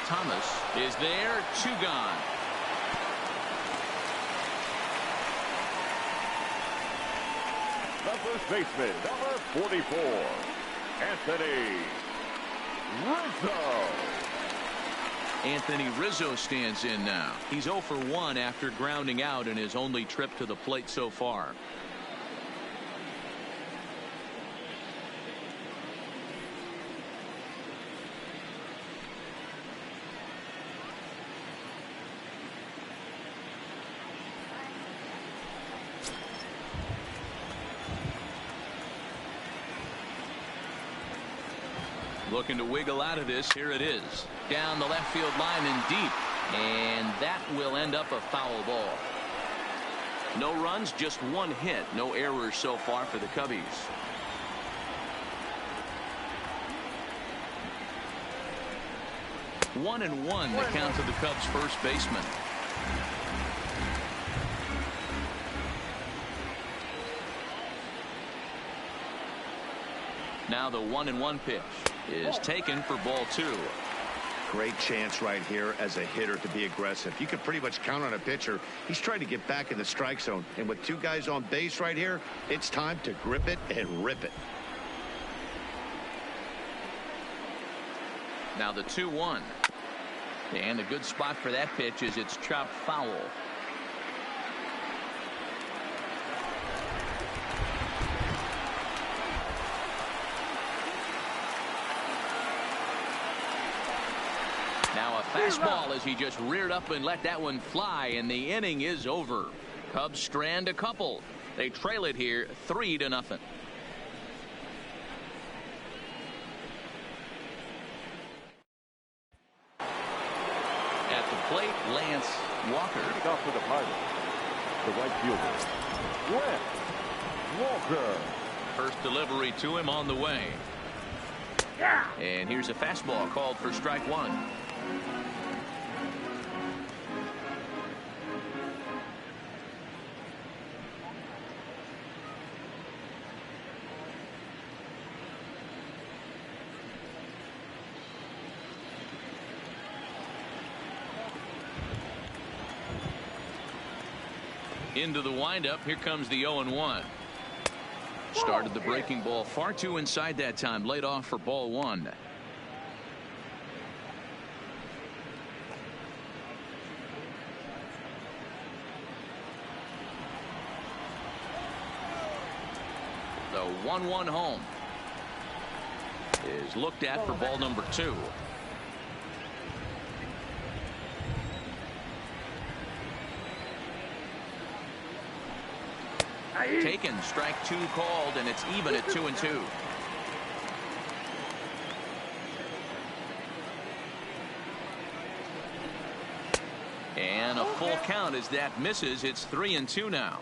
[SPEAKER 1] Thomas is there. 2 gone.
[SPEAKER 3] The first baseman, number 44, Anthony Rizzo.
[SPEAKER 1] Anthony Rizzo stands in now. He's 0 for 1 after grounding out in his only trip to the plate so far. Looking to wiggle out of this. Here it is. Down the left field line and deep. And that will end up a foul ball. No runs, just one hit. No errors so far for the Cubbies. 1-1 the count to the Cubs first baseman. Now the 1-1 pitch is taken for ball 2.
[SPEAKER 2] Great chance right here as a hitter to be aggressive. You can pretty much count on a pitcher. He's trying to get back in the strike zone. And with two guys on base right here, it's time to grip it and rip it.
[SPEAKER 1] Now the 2-1. And a good spot for that pitch is it's chopped foul. Now a fastball as he just reared up and let that one fly, and the inning is over. Cubs strand a couple. They trail it here 3-0. At the plate, Lance Walker.
[SPEAKER 3] Off for the Pirates, the right fielder, Lance Walker.
[SPEAKER 1] First delivery to him on the way. And here's a fastball called for strike 1. Into the windup. Here comes the 0-1. Started the breaking ball far too inside that time. Laid off for ball 1. The 1-1 home is looked at for ball number 2. Taken, strike 2 called, and it's even at 2-2. And a full count as that misses. It's 3-2 now.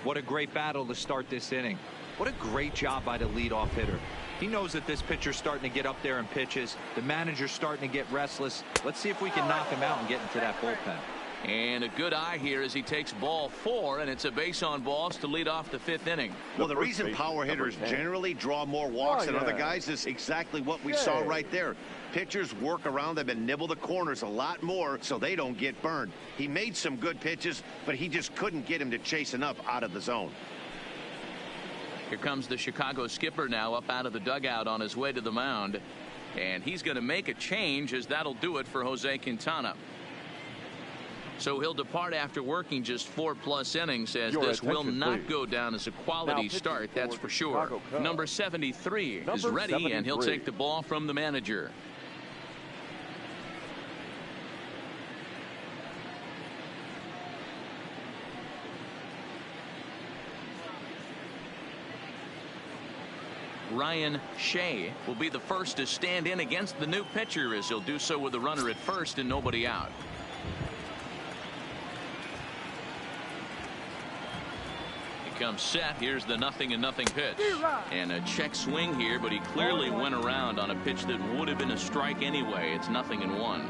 [SPEAKER 4] What a great battle to start this inning. What a great job by the leadoff hitter. He knows that this pitcher's starting to get up there in pitches. The manager's starting to get restless. Let's see if we can knock him out and get into that bullpen.
[SPEAKER 1] And a good eye here as he takes ball 4, and it's a base on balls to lead off the 5th inning.
[SPEAKER 2] Well, the reason power hitters generally draw more walks than other guys is exactly what we saw right there. Pitchers work around them and nibble the corners a lot more so they don't get burned. He made some good pitches, but he just couldn't get him to chase enough out of the zone.
[SPEAKER 1] Here comes the Chicago skipper now up out of the dugout on his way to the mound. And he's going to make a change, as that'll do it for Jose Quintana. So he'll depart after working just 4+ innings, as this will not go down as a quality start, that's for sure. Number 73 is ready, and he'll take the ball from the manager. Ryan Shea will be the first to stand in against the new pitcher, as he'll do so with a runner at first and nobody out. Comes set. Here's the 0-0 pitch, and a check swing here, but he clearly went around on a pitch that would have been a strike anyway. It's 0-1.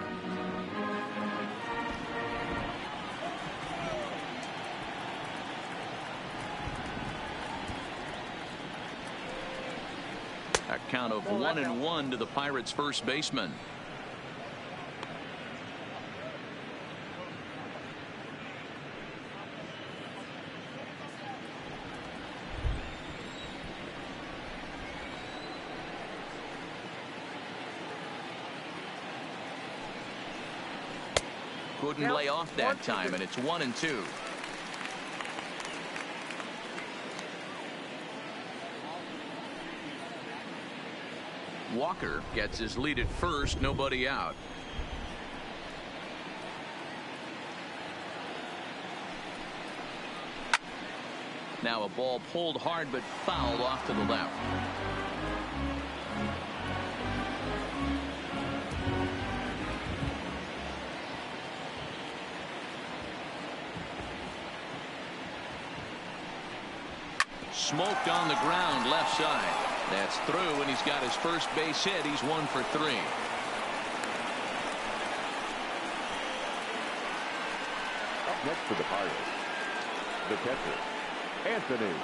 [SPEAKER 1] A count of 1-1 to the Pirates first baseman. Couldn't lay off that time, and it's 1-2. Walker gets his lead at first, nobody out. Now a ball pulled hard but fouled off to the left. smoked on the ground left side. That's through, and he's got his first base hit. He's 1 for 3.
[SPEAKER 3] Up next for the Pirates, the catcher, Anthony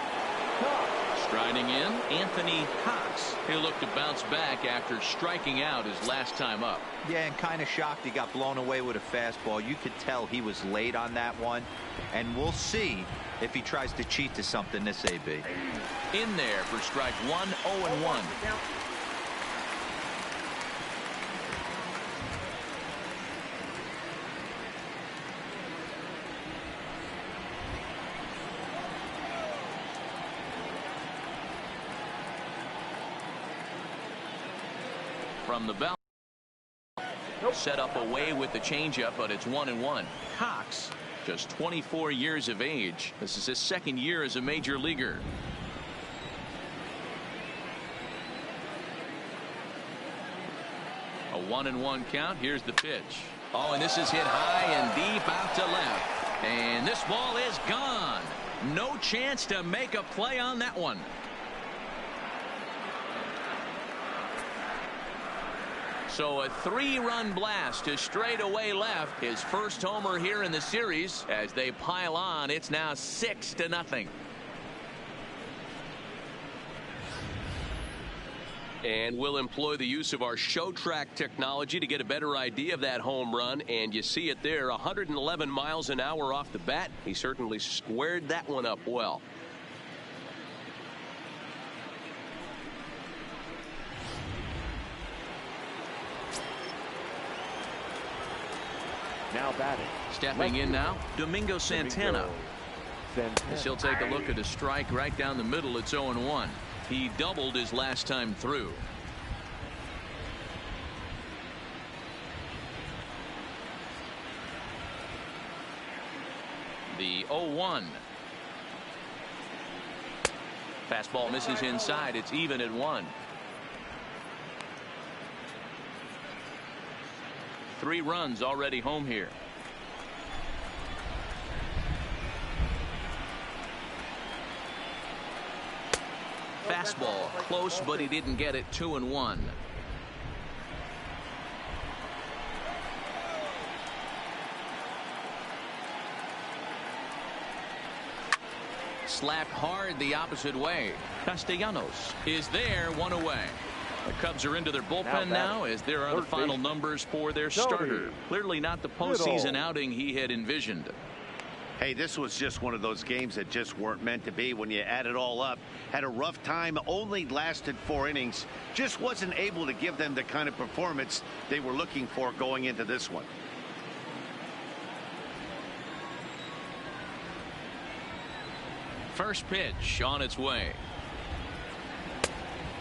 [SPEAKER 3] Cox.
[SPEAKER 1] Striding in, Anthony Cox. He'll look to bounce back after striking out his last time up.
[SPEAKER 4] Yeah, and kind of shocked he got blown away with a fastball. You could tell he was late on that one, and we'll see if he tries to cheat to something this AB.
[SPEAKER 1] In there for strike 1, 0-1. From the belt. Set up away with the changeup, but it's 1-1. Cox, just 24 years of age. This is his second year as a major leaguer. A 1-1 count. Here's the pitch. Oh, and this is hit high and deep out to left. And this ball is gone. No chance to make a play on that one. So a 3-run blast to straightaway left. His first homer here in the series. As they pile on, it's now 6-0.
[SPEAKER 5] And we'll employ the use of our show track technology to get a better idea of that home run. And you see it there, 111 miles an hour off the bat. He certainly squared that one up well.
[SPEAKER 3] Now batting.
[SPEAKER 1] Stepping in now, Domingo Santana. As he'll take a look at a strike right down the middle. It's 0-1. He doubled his last time through. The 0-1. Fastball misses inside. It's even at 1. 3 runs already home here. Fastball close, but he didn't get it. 2-1. Slapped hard the opposite way. Castellanos is there, 1 away. The Cubs are into their bullpen now, as there are the final numbers for their starter. Clearly not the postseason outing he had envisioned.
[SPEAKER 2] Hey, this was just one of those games that just weren't meant to be when you add it all up. Had a rough time, only lasted 4 innings. Just wasn't able to give them the kind of performance they were looking for going into this one.
[SPEAKER 1] First pitch on its way.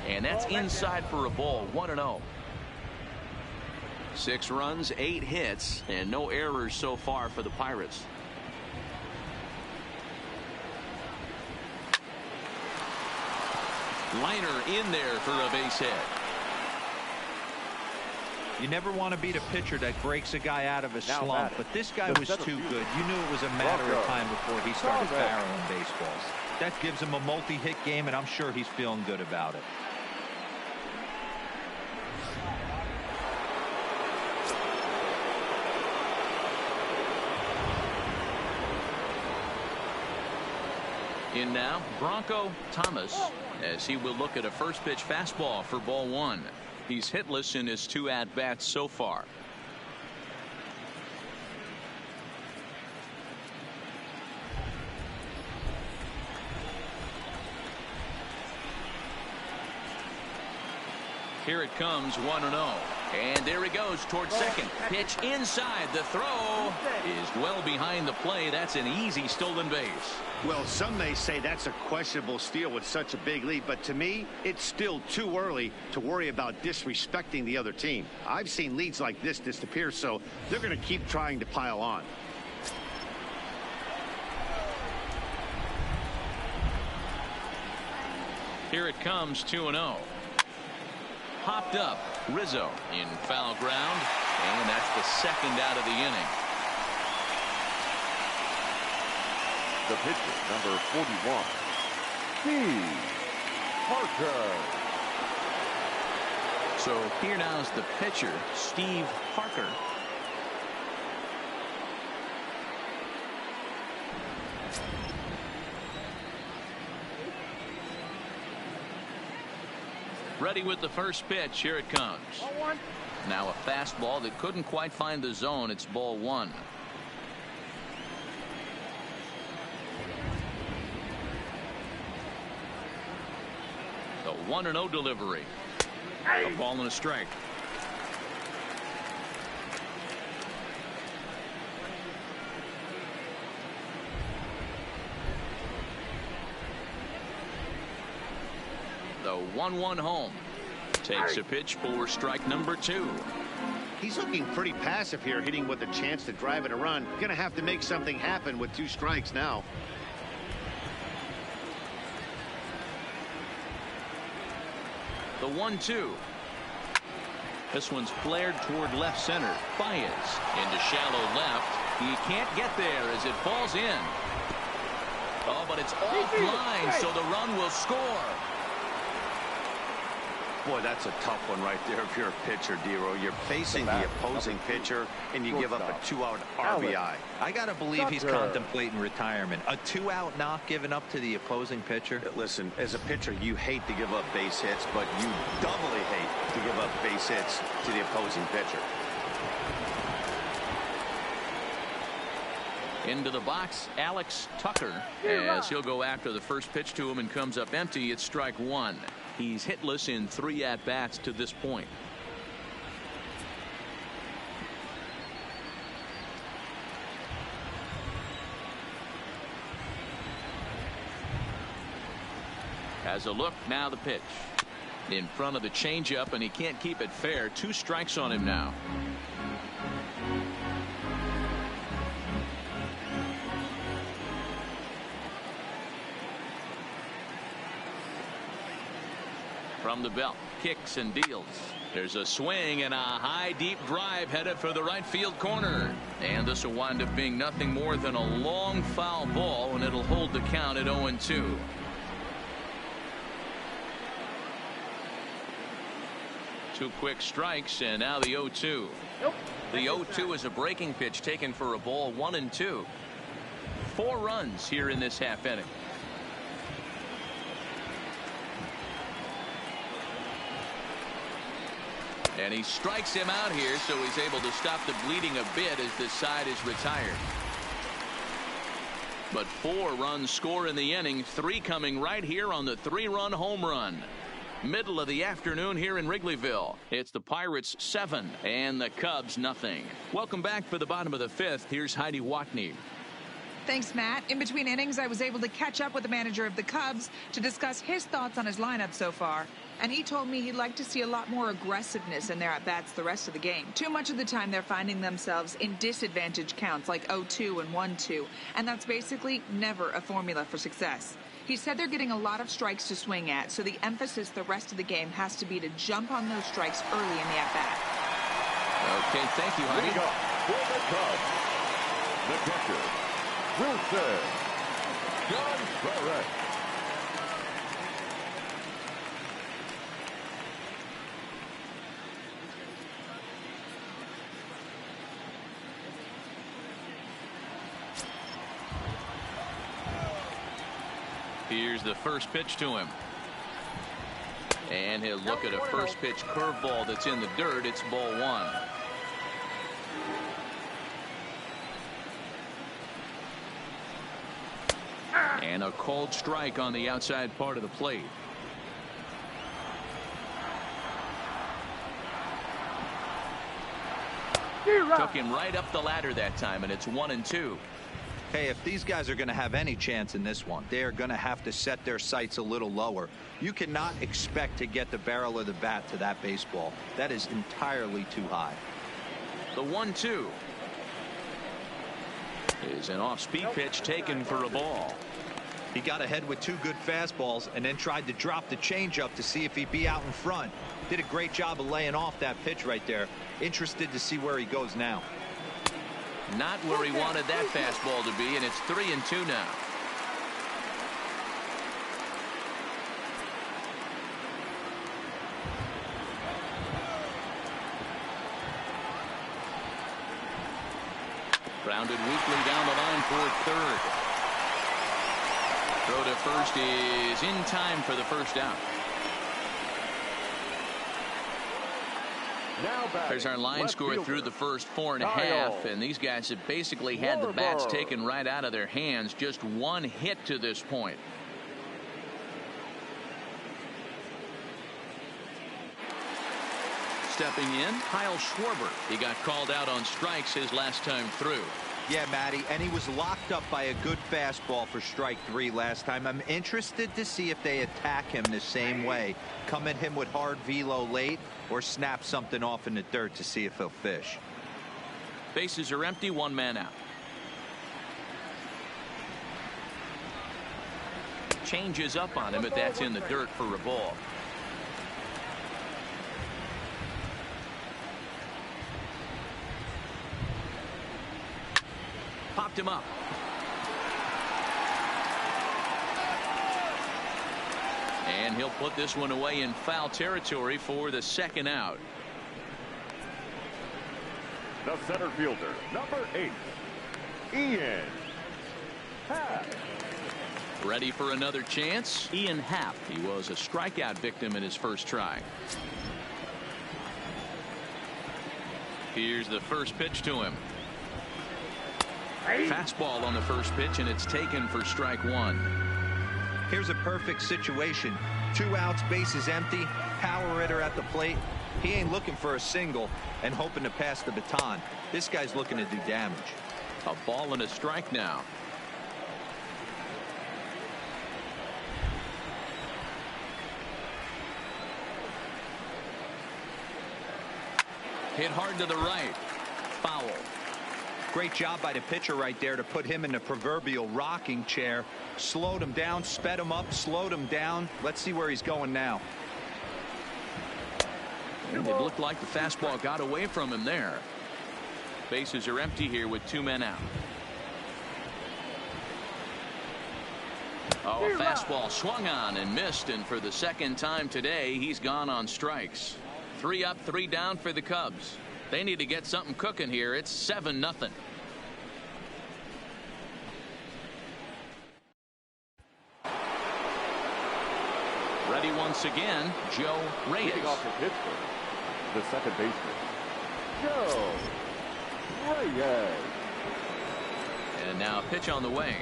[SPEAKER 1] And that's inside for a ball. 1-0. 6 runs, 8 hits, and no errors so far for the Pirates. Liner in there for a base hit.
[SPEAKER 4] You never want to beat a pitcher that breaks a guy out of a slump, but this guy was too good. You knew it was a matter of time before he started barreling baseballs. That gives him a multi-hit game, and I'm sure he's feeling good about it.
[SPEAKER 1] In now, Bronco Thomas, as he will look at a first pitch fastball for ball 1. He's hitless in his 2 at-bats so far. Here it comes, 1-0. And there he goes towards second. Pitch inside. The throw is well behind the play. That's an easy stolen base.
[SPEAKER 2] Well, some may say that's a questionable steal with such a big lead, but to me, it's still too early to worry about disrespecting the other team. I've seen leads like this disappear, so they're going to keep trying to pile on.
[SPEAKER 1] Here it comes, 2-0. Popped up. Rizzo in foul ground, and that's the second out of the inning.
[SPEAKER 3] The pitcher, number 41, Steve Parker.
[SPEAKER 1] So here now is the pitcher, Steve Parker. Ready with the first pitch. Here it comes. Now a fastball that couldn't quite find the zone. It's ball one. The 1-0 delivery. A ball and a strike. The 1-1 home. Takes a pitch for strike number 2.
[SPEAKER 2] He's looking pretty passive here, hitting with a chance to drive in a run. Gonna have to make something happen with 2 strikes now.
[SPEAKER 1] The 1-2. This one's flared toward left center. Baez into shallow left. He can't get there as it falls in. Oh, but it's offline, so the run will score.
[SPEAKER 2] Boy, that's a tough one right there if you're a pitcher, Dero. You're facing the opposing pitcher, and you give up a 2-out RBI.
[SPEAKER 4] I got to believe he's contemplating retirement. A 2-out knock given up to the opposing pitcher.
[SPEAKER 2] Listen, as a pitcher, you hate to give up base hits, but you doubly hate to give up base hits to the opposing pitcher.
[SPEAKER 1] Into the box, Alex Tucker, as he'll go after the first pitch to him and comes up empty. It's strike 1. He's hitless in 3 at-bats to this point. Has a look, now the pitch. In front of the changeup, and he can't keep it fair. 2 strikes on him now. From the belt, kicks and deals. There's a swing and a high deep drive headed for the right field corner, and this will wind up being nothing more than a long foul ball, and it'll hold the count at 0-2. Two quick strikes, and now the 0-2. The 0-2 is a breaking pitch taken for a ball. 1-2. 4 runs here in this half inning. And he strikes him out here, so he's able to stop the bleeding a bit as this side is retired. But 4 runs score in the inning, 3 coming right here on the 3-run home run. Middle of the afternoon here in Wrigleyville. It's the Pirates 7 and the Cubs nothing. Welcome back for the bottom of the 5th. Here's Heidi Watney.
[SPEAKER 6] Thanks, Matt. In between innings, I was able to catch up with the manager of the Cubs to discuss his thoughts on his lineup so far. And he told me he'd like to see a lot more aggressiveness in their at-bats the rest of the game. Too much of the time they're finding themselves in disadvantage counts like 0-2 and 1-2. And that's basically never a formula for success. He said they're getting a lot of strikes to swing at, so the emphasis the rest of the game has to be to jump on those strikes early in the at-bat.
[SPEAKER 1] Okay, thank you, Heidi.
[SPEAKER 3] For the Cubs, the catcher, Wilson Gonzalez.
[SPEAKER 1] Here's the first pitch to him. And he'll look at a first pitch curveball that's in the dirt. It's ball 1. And a cold strike on the outside part of the plate. Took him right up the ladder that time, and it's 1-2.
[SPEAKER 4] Hey, if these guys are going to have any chance in this one, they are going to have to set their sights a little lower. You cannot expect to get the barrel of the bat to that baseball. That is entirely too high.
[SPEAKER 1] The 1-2 is an off-speed pitch taken for a ball.
[SPEAKER 4] He got ahead with 2 good fastballs and then tried to drop the changeup to see if he'd be out in front. Did a great job of laying off that pitch right there. Interested to see where he goes now.
[SPEAKER 1] Not where he wanted that fastball to be, and it's 3-2 now. Grounded weakly down the line for third. Throw to first is in time for the first out. There's our line score through the first 4.5, and these guys have basically had the bats taken right out of their hands. Just one hit to this point. Stepping in, Kyle Schwarber. He got called out on strikes his last time through.
[SPEAKER 4] Yeah, Matty, and he was locked up by a good fastball for strike 3 last time. I'm interested to see if they attack him the same way. Come at him with hard velo late or snap something off in the dirt to see if he'll fish.
[SPEAKER 1] Bases are empty, 1 man out. Changes up on him, but that's in the dirt for a ball. Popped him up. And he'll put this one away in foul territory for the second out.
[SPEAKER 3] The center fielder, number 8, Ian Happ.
[SPEAKER 1] Ready for another chance? Ian Happ. He was a strikeout victim in his first try. Here's the first pitch to him. Fastball on the first pitch, and it's taken for strike 1.
[SPEAKER 4] Here's a perfect situation. 2 outs, bases empty, power hitter at the plate. He ain't looking for a single and hoping to pass the baton. This guy's looking to do damage.
[SPEAKER 1] A ball and a strike now. Hit hard to the right. Foul.
[SPEAKER 4] Great job by the pitcher right there to put him in the proverbial rocking chair. Slowed him down, sped him up, slowed him down. Let's see where he's going now.
[SPEAKER 1] And it looked like the fastball got away from him there. Bases are empty here with 2 men out. Oh, a fastball swung on and missed, and for the second time today, he's gone on strikes. 3 up, 3 down for the Cubs. They need to get something cooking here. It's 7-0. Ready once again, Joe Reyes.
[SPEAKER 3] Leading off for Pittsburgh, the second baseman, Joe Reyes.
[SPEAKER 1] And now pitch on the way.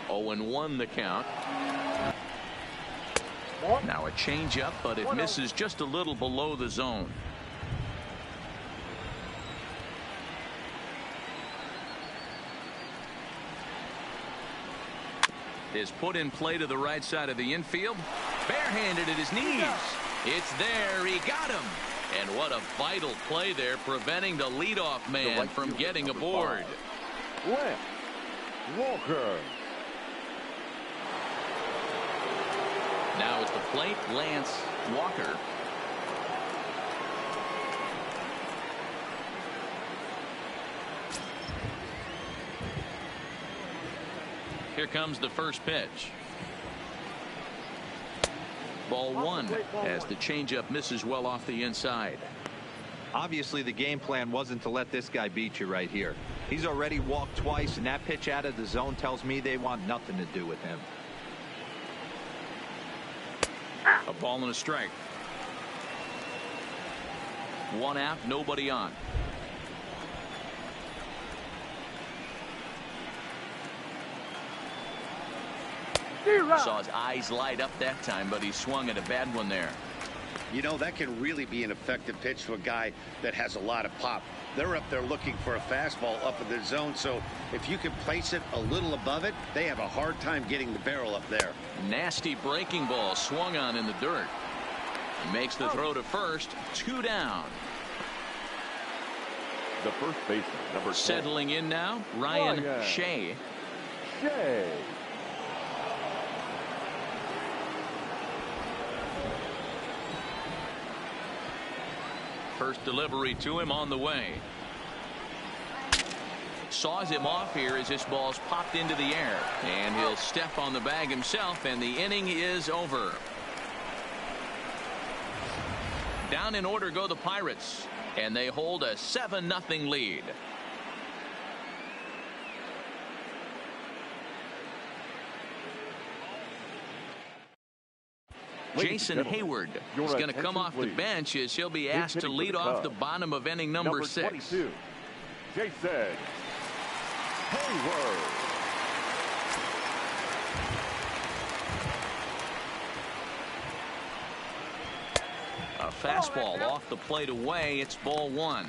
[SPEAKER 1] 0-1 the count. Now a changeup, but it misses just a little below the zone. Is put in play to the right side of the infield. Barehanded at his knees. It's there. He got him. And what a vital play there, preventing the leadoff man from getting aboard.
[SPEAKER 3] Lance Walker.
[SPEAKER 1] Now at the plate, Lance Walker. Here comes the first pitch. Ball 1 as the changeup misses well off the inside.
[SPEAKER 4] Obviously, the game plan wasn't to let this guy beat you right here. He's already walked twice, and that pitch out of the zone tells me they want nothing to do with him.
[SPEAKER 1] A ball and a strike. 1 out, nobody on. Saw his eyes light up that time, but he swung at a bad one there.
[SPEAKER 2] You know, that can really be an effective pitch to a guy that has a lot of pop. They're up there looking for a fastball up in the zone, so if you can place it a little above it, they have a hard time getting the barrel up there.
[SPEAKER 1] Nasty breaking ball swung on in the dirt. He makes the throw to first. 2 down.
[SPEAKER 3] The first baseman, number 10.
[SPEAKER 1] Settling in now, Ryan Shea.
[SPEAKER 3] Shea.
[SPEAKER 1] First delivery to him on the way. Saws him off here as this ball's popped into the air. And he'll step on the bag himself, and the inning is over. Down in order go the Pirates. And they hold a 7-0 lead. Jason Hayward is going to come off the bench as he'll be asked to lead off the bottom of inning number 6.
[SPEAKER 3] 22, Jason Hayward.
[SPEAKER 1] A fastball off the plate away. It's ball 1.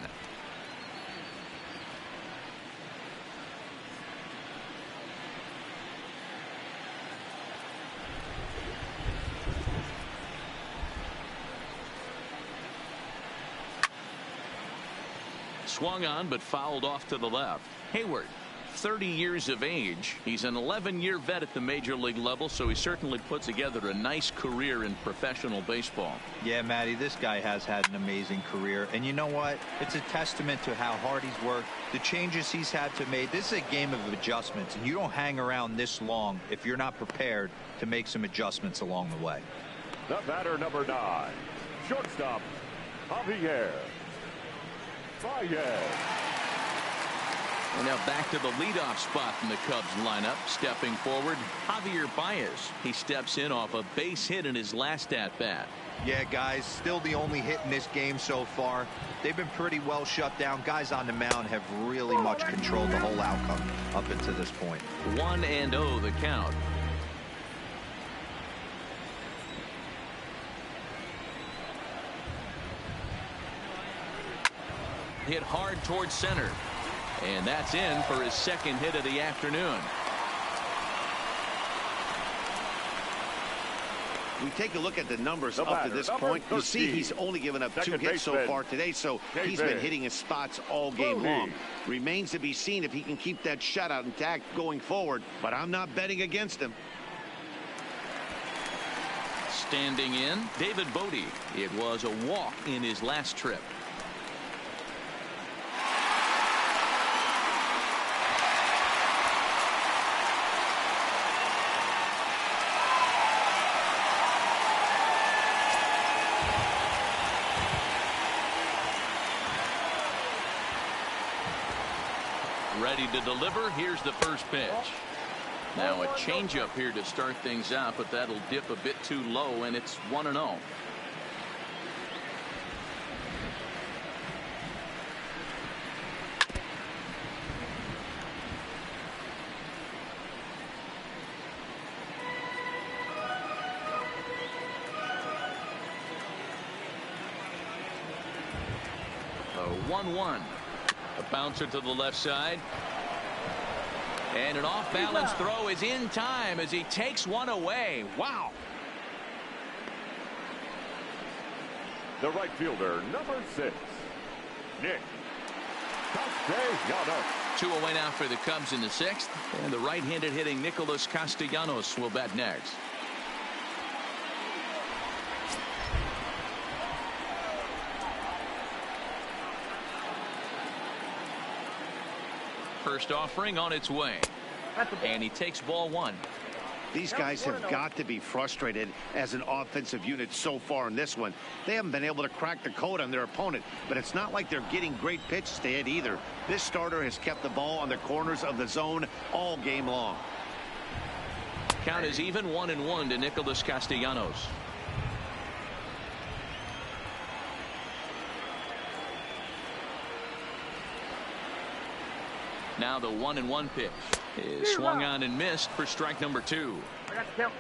[SPEAKER 1] Swung on but fouled off to the left. Hayward, 30 years of age. He's an 11-year vet at the major league level, so he certainly put together a nice career in professional baseball.
[SPEAKER 4] Yeah, Matty, this guy has had an amazing career. And you know what? It's a testament to how hard he's worked, the changes he's had to make. This is a game of adjustments, and you don't hang around this long if you're not prepared to make some adjustments along the way.
[SPEAKER 3] The batter, number 9, shortstop, Javier.
[SPEAKER 1] And now back to the leadoff spot in the Cubs lineup. Stepping forward, Javier Baez. He steps in off a base hit in his last at-bat.
[SPEAKER 4] Yeah, guys, still the only hit in this game so far. They've been pretty well shut down. Guys on the mound have really much controlled the whole outcome up until this point.
[SPEAKER 1] 1-0 the count. Hit hard towards center, and that's in for his second hit of the afternoon.
[SPEAKER 2] We take a look at the numbers up to this point. You see he's only given up 2 hits so far today, so he's been hitting his spots all game long. Remains to be seen if he can keep that shutout intact going forward, but I'm not betting against him.
[SPEAKER 1] Standing in, David Bodie. It was a walk in his last trip. Ready to deliver. Here's the first pitch. Now a changeup here to start things out, but that'll dip a bit too low, and it's 1-0. A 1-1. A bouncer to the left side. And an off-balance throw is in time as he takes one away. Wow.
[SPEAKER 3] The right fielder, number 6, Nick Castellanos.
[SPEAKER 1] 2 away now for the Cubs in the 6th. And the right-handed hitting Nicholas Castellanos will bat next. First offering on its way. And he takes ball 1.
[SPEAKER 2] These guys have got to be frustrated as an offensive unit so far in this one. They haven't been able to crack the code on their opponent, but it's not like they're getting great pitches to hit either. This starter has kept the ball on the corners of the zone all game long.
[SPEAKER 1] Count is even, 1-1 to Nicholas Castellanos. Now the 1-1 pitch is swung on and missed for strike number 2.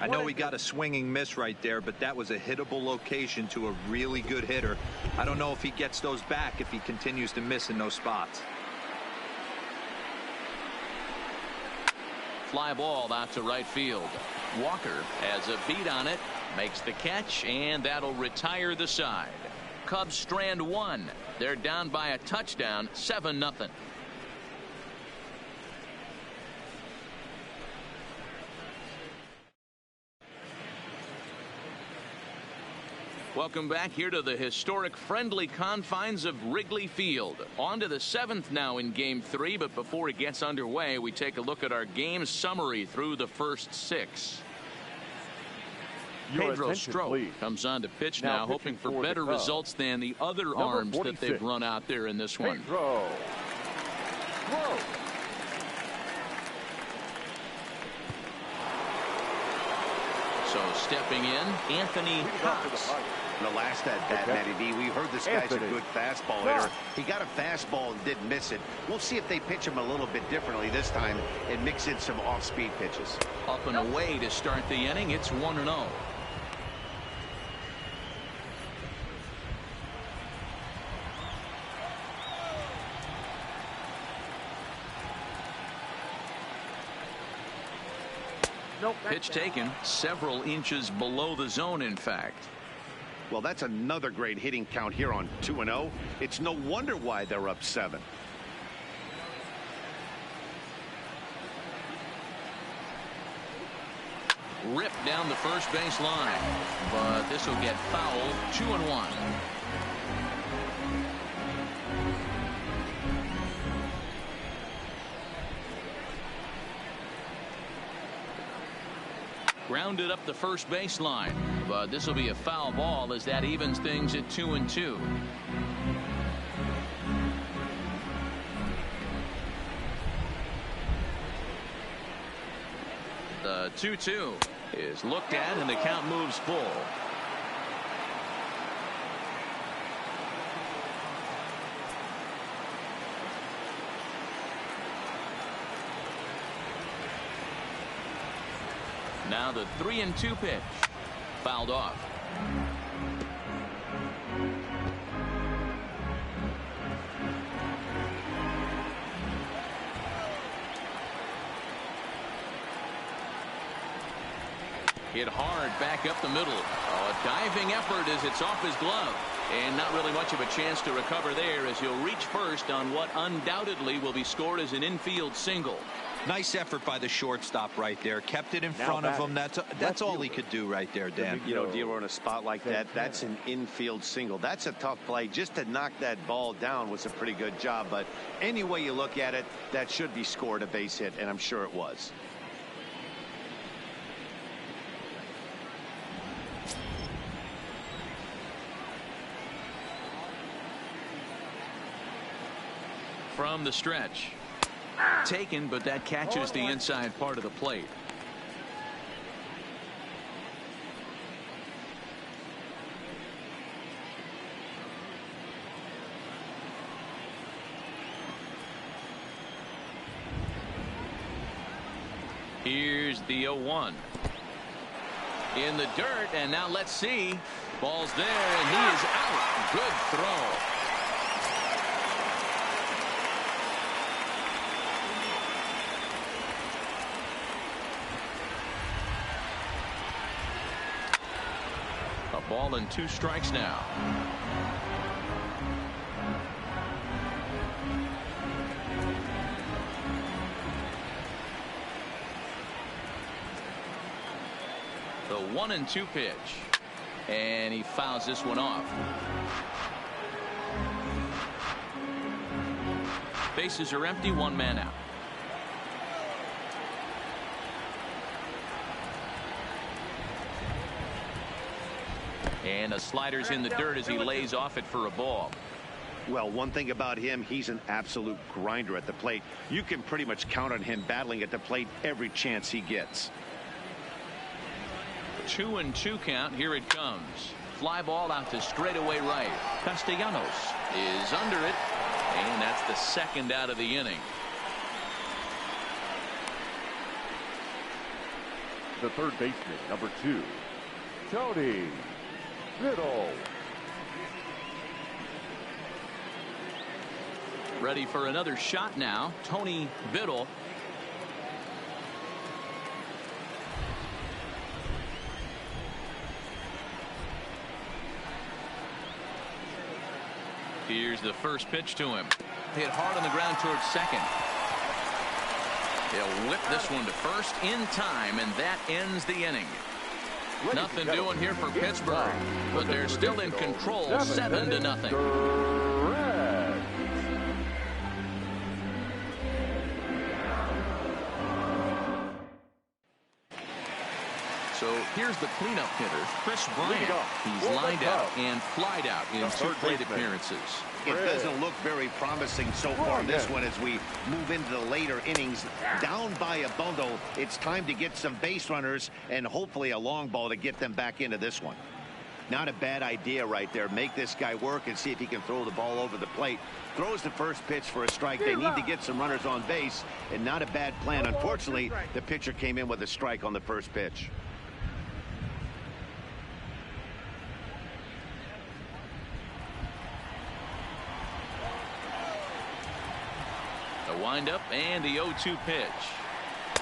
[SPEAKER 4] I know he got a swinging miss right there, but that was a hittable location to a really good hitter. I don't know if he gets those back if he continues to miss in those spots.
[SPEAKER 1] Fly ball out to right field. Walker has a beat on it, makes the catch, and that'll retire the side. Cubs strand 1. They're down by a touchdown, 7-0. Welcome back here to the historic friendly confines of Wrigley Field. On to the 7th now in Game 3, but before it gets underway, we take a look at our game summary through the first 6. Pedro Strop comes on to pitch now, hoping for better results than the other arms that they've run out there in this one. So stepping in, Anthony Cox.
[SPEAKER 2] The last at bat, Matty D, we heard this guy's a good fastball hitter. He got a fastball and didn't miss it. We'll see if they pitch him a little bit differently this time and mix in some off-speed pitches.
[SPEAKER 1] Up and away to start the inning. It's 1-0. Pitch taken several inches below the zone, in fact.
[SPEAKER 2] Well, that's another great hitting count here on 2-0. It's no wonder why they're up 7.
[SPEAKER 1] Ripped down the first base line, but this will get fouled. 2-1. Grounded up the first baseline, but this will be a foul ball as that evens things at 2-2. The 2-2 is looked at and the count moves full. Now the 3-2 pitch. Fouled off. Hit hard back up the middle. A diving effort as it's off his glove. And not really much of a chance to recover there as he'll reach first on what undoubtedly will be scored as an infield single.
[SPEAKER 4] Nice effort by the shortstop right there. Kept it in front of him. That's all he could do right there, Dan.
[SPEAKER 2] You know, dealer in a spot like that, that's an infield single. That's a tough play. Just to knock that ball down was a pretty good job. But any way you look at it, that should be scored a base hit, and I'm sure it was.
[SPEAKER 1] From the stretch. Taken, but that catches the inside part of the plate. Here's the 0-1. In the dirt, and now let's see. Ball's there, and he is out. Good throw. Ball and 2 strikes now. The 1-2 pitch, and he fouls this one off. Bases are empty, 1 man out. And a slider's in the dirt as he lays off it for a ball.
[SPEAKER 2] Well, one thing about him, he's an absolute grinder at the plate. You can pretty much count on him battling at the plate every chance he gets.
[SPEAKER 1] 2-2 count. Here it comes. Fly ball out to straightaway right. Castellanos is under it, and that's the second out of the inning.
[SPEAKER 3] The third baseman, number 2, Tony Biddle.
[SPEAKER 1] Ready for another shot now. Tony Biddle. Here's the first pitch to him. Hit hard on the ground towards second. He'll whip this one to first in time, and that ends the inning. Nothing doing here for Pittsburgh, but they're still in control, 7-0. So here here's the cleanup hitter, Chris Bryant. He's lined out and flied out in 2 plate appearances.
[SPEAKER 2] It doesn't look very promising so far in this one as we move into the later innings. Down by a bundle, it's time to get some base runners and hopefully a long ball to get them back into this one. Not a bad idea right there. Make this guy work and see if he can throw the ball over the plate. Throws the first pitch for a strike. They need to get some runners on base, and not a bad plan. Unfortunately, the pitcher came in with a strike on the first pitch.
[SPEAKER 1] The windup and the 0-2 pitch.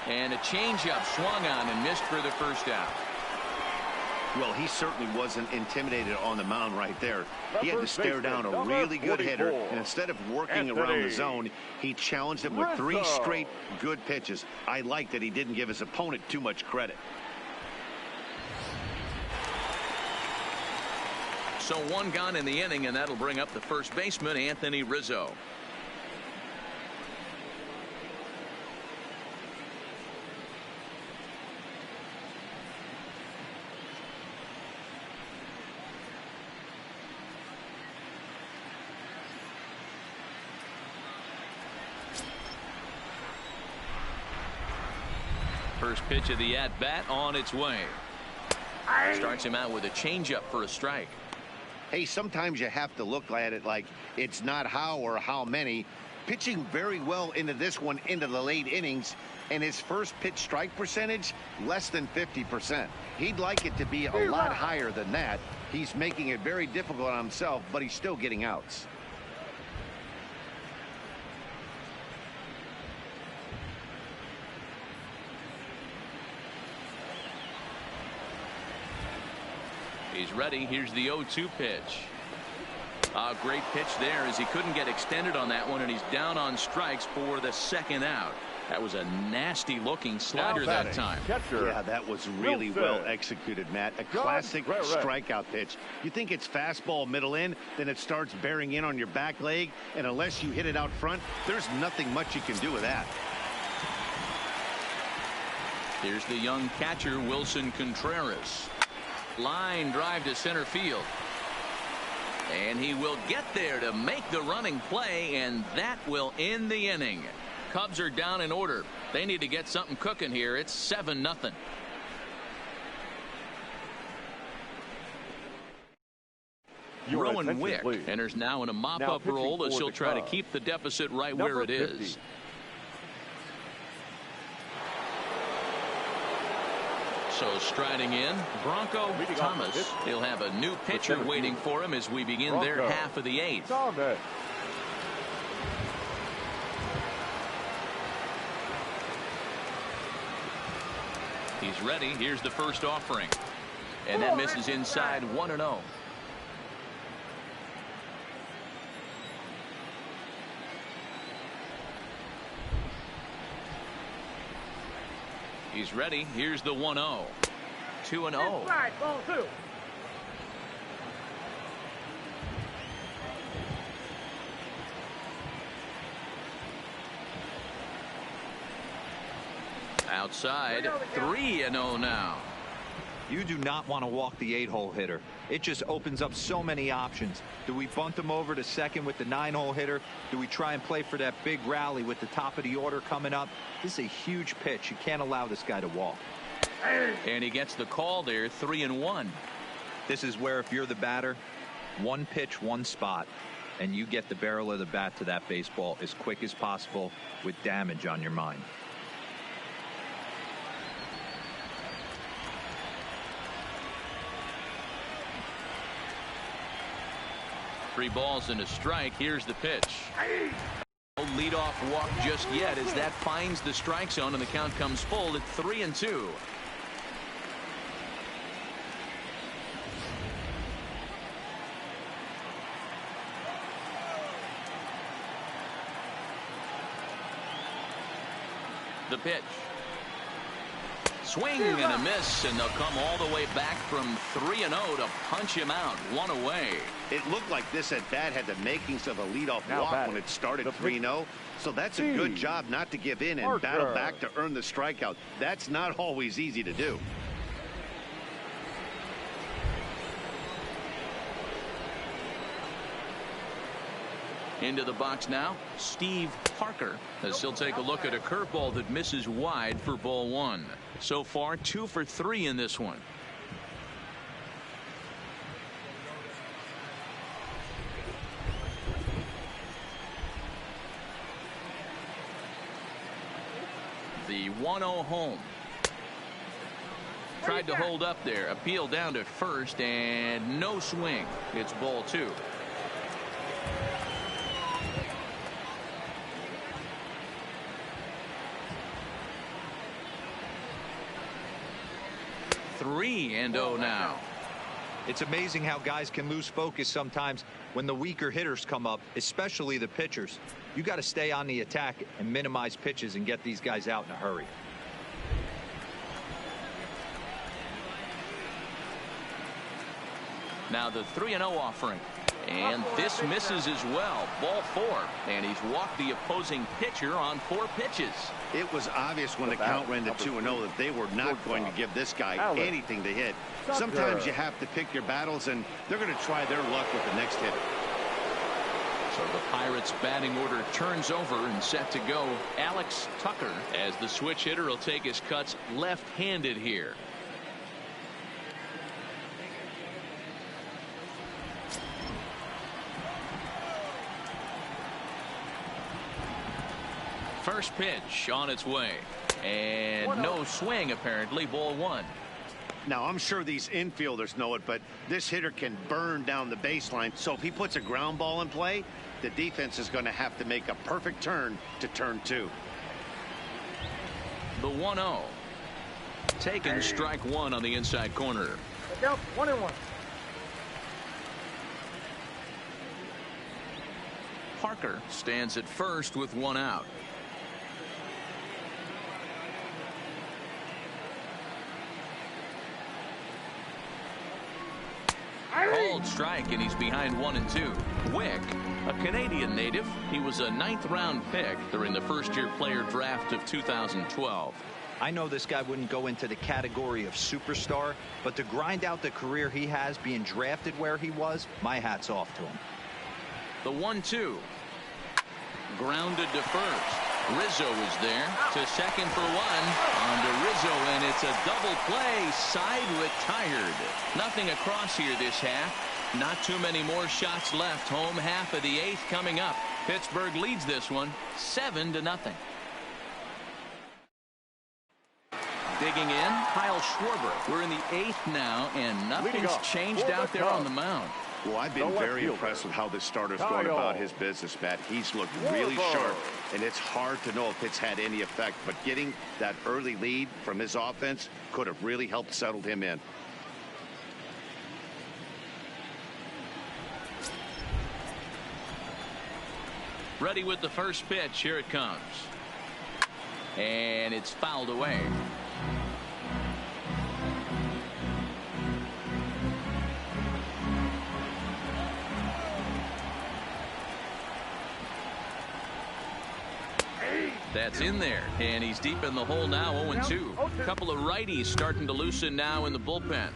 [SPEAKER 1] And a changeup swung on and missed for the first out.
[SPEAKER 2] Well, he certainly wasn't intimidated on the mound right there. He had to stare down a really good hitter, and instead of working around the zone, he challenged him with 3 straight good pitches. I like that he didn't give his opponent too much credit.
[SPEAKER 1] So 1 gone in the inning, and that'll bring up the first baseman, Anthony Rizzo. First pitch of the at-bat on its way. Starts him out with a changeup for a strike.
[SPEAKER 2] Hey, sometimes you have to look at it like it's not how or how many. Pitching very well into this one into the late innings, and his first pitch strike percentage less than 50%. He'd like it to be a lot higher than that. He's making it very difficult on himself, but he's still getting outs.
[SPEAKER 1] He's ready. Here's the 0-2 pitch. A great pitch there as he couldn't get extended on that one, and he's down on strikes for the second out. That was a nasty looking slider that time.
[SPEAKER 2] Yeah, that was really well executed, Matt. A classic strikeout pitch. You think it's fastball middle in, then it starts bearing in on your back leg, and unless you hit it out front, there's nothing much you can do with that.
[SPEAKER 1] Here's the young catcher, Wilson Contreras. Line drive to center field. And he will get there to make the running play, and that will end the inning. Cubs are down in order. They need to get something cooking here. It's 7-0. Rowan Wick enters now in a mop-up role as she'll try to keep the deficit right where it is. So striding in, Bronco Thomas. He'll have a new pitcher waiting for him as we begin their half of the 8th. He's ready. Here's the first offering. And that misses inside 1-0. He's ready. Here's the 1-0. 2-0. Outside, 3-0 now.
[SPEAKER 4] You do not want to walk the 8-hole hitter. It just opens up so many options. Do we bunt him over to second with the 9-hole hitter? Do we try and play for that big rally with the top of the order coming up? This is a huge pitch. You can't allow this guy to walk.
[SPEAKER 1] And he gets the call there, 3-1.
[SPEAKER 4] This is where if you're the batter, one pitch, one spot, and you get the barrel of the bat to that baseball as quick as possible with damage on your mind.
[SPEAKER 1] Three balls and a strike. Here's the pitch. No leadoff walk just yet as that finds the strike zone and the count comes full at 3-2. The pitch. Swing and a miss, and they'll come all the way back from 3-0 to punch him out, one away.
[SPEAKER 2] It looked like this at bat had the makings of a leadoff walk when it started 3-0. So that's a good job not to give in and battle back to earn the strikeout. That's not always easy to do.
[SPEAKER 1] Into the box now, Steve Parker, as he'll take a look at a curveball that misses wide for ball one. So far, 2 for 3 in this one. The 1-0 home. Tried to hold up there. Appeal down to first and no swing. It's ball 2. Three and 0 now.
[SPEAKER 4] It's amazing how guys can lose focus sometimes when the weaker hitters come up, especially the pitchers. You got to stay on the attack and minimize pitches and get these guys out in a hurry.
[SPEAKER 1] Now the 3-0 offering. And this misses as well. Ball 4. And he's walked the opposing pitcher on 4 pitches.
[SPEAKER 2] It was obvious when the count ran to 2-0 that they were not going to give this guy anything to hit. Sometimes you have to pick your battles, and they're going to try their luck with the next hitter.
[SPEAKER 1] So the Pirates batting order turns over and set to go. Alex Tucker, as the switch hitter, will take his cuts left-handed here. First pitch on its way. And no swing, apparently. Ball 1.
[SPEAKER 2] Now, I'm sure these infielders know it, but this hitter can burn down the baseline. So if he puts a ground ball in play, the defense is going to have to make a perfect turn to turn 2.
[SPEAKER 1] The 1-0. Taken strike 1 on the inside corner.
[SPEAKER 7] Yep, 1-1.
[SPEAKER 1] Parker stands at first with 1 out. Called strike, and he's behind 1 and 2. Wick, a Canadian native. He was a 9th round pick during the first-year player draft of 2012.
[SPEAKER 4] I know this guy wouldn't go into the category of superstar, but to grind out the career he has being drafted where he was, my hat's off to him.
[SPEAKER 1] The 1-2. Grounded to first. Rizzo is there to second for 1. On to Rizzo, and it's a double play. Side retired. Nothing across here this half. Not too many more shots left. Home half of the 8th coming up. Pittsburgh leads this one 7-0. Digging in, Kyle Schwarber. We're in the 8th now, and nothing's changed out there on the mound.
[SPEAKER 2] Well, I've been very impressed with how this starter's going about his business, Matt. He's looked really sharp, and it's hard to know if it's had any effect. But getting that early lead from his offense could have really helped settle him in.
[SPEAKER 1] Ready with the first pitch. Here it comes. And it's fouled away. That's in there, and he's deep in the hole now. 0-2. A couple of righties starting to loosen now in the bullpen.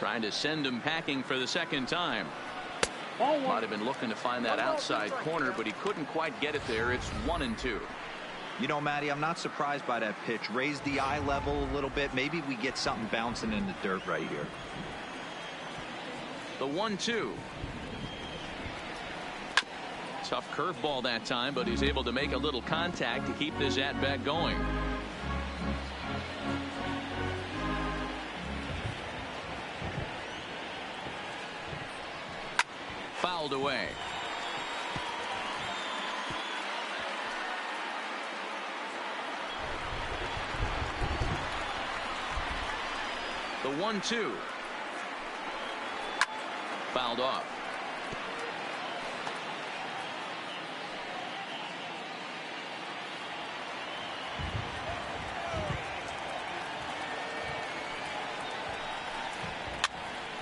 [SPEAKER 1] Trying to send him packing for the second time. Might have been looking to find that outside corner, but he couldn't quite get it there. It's 1-2.
[SPEAKER 4] You know, Matty, I'm not surprised by that pitch. Raise the eye level a little bit. Maybe we get something bouncing in the dirt right here.
[SPEAKER 1] The 1-2. Tough curveball that time, but he's able to make a little contact to keep this at-bat going. Fouled away. The 1-2. Fouled off.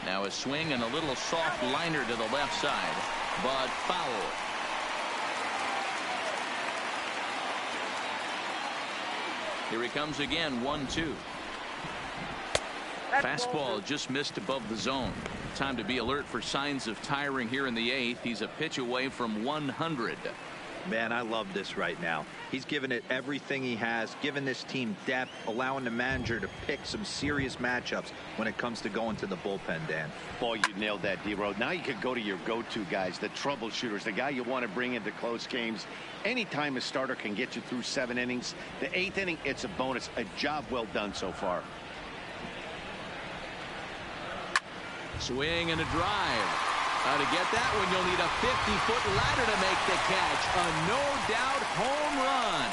[SPEAKER 1] Now a swing and a little soft liner to the left side, but foul. Here he comes again. 1-2. Fastball just missed above the zone. Time to be alert for signs of tiring here in the 8th. He's a pitch away from 100.
[SPEAKER 4] Man, I love this right now. He's given it everything he has, given this team depth, allowing the manager to pick some serious matchups when it comes to going to the bullpen, Dan.
[SPEAKER 2] Boy, you nailed that, D-Road. Now you could go to your go-to guys, the troubleshooters, the guy you want to bring into close games. Anytime a starter can get you through 7 innings, the 8th inning, it's a bonus. A job well done so far.
[SPEAKER 1] Swing and a drive. To get that one, you'll need a 50-foot ladder to make the catch. A no-doubt home run.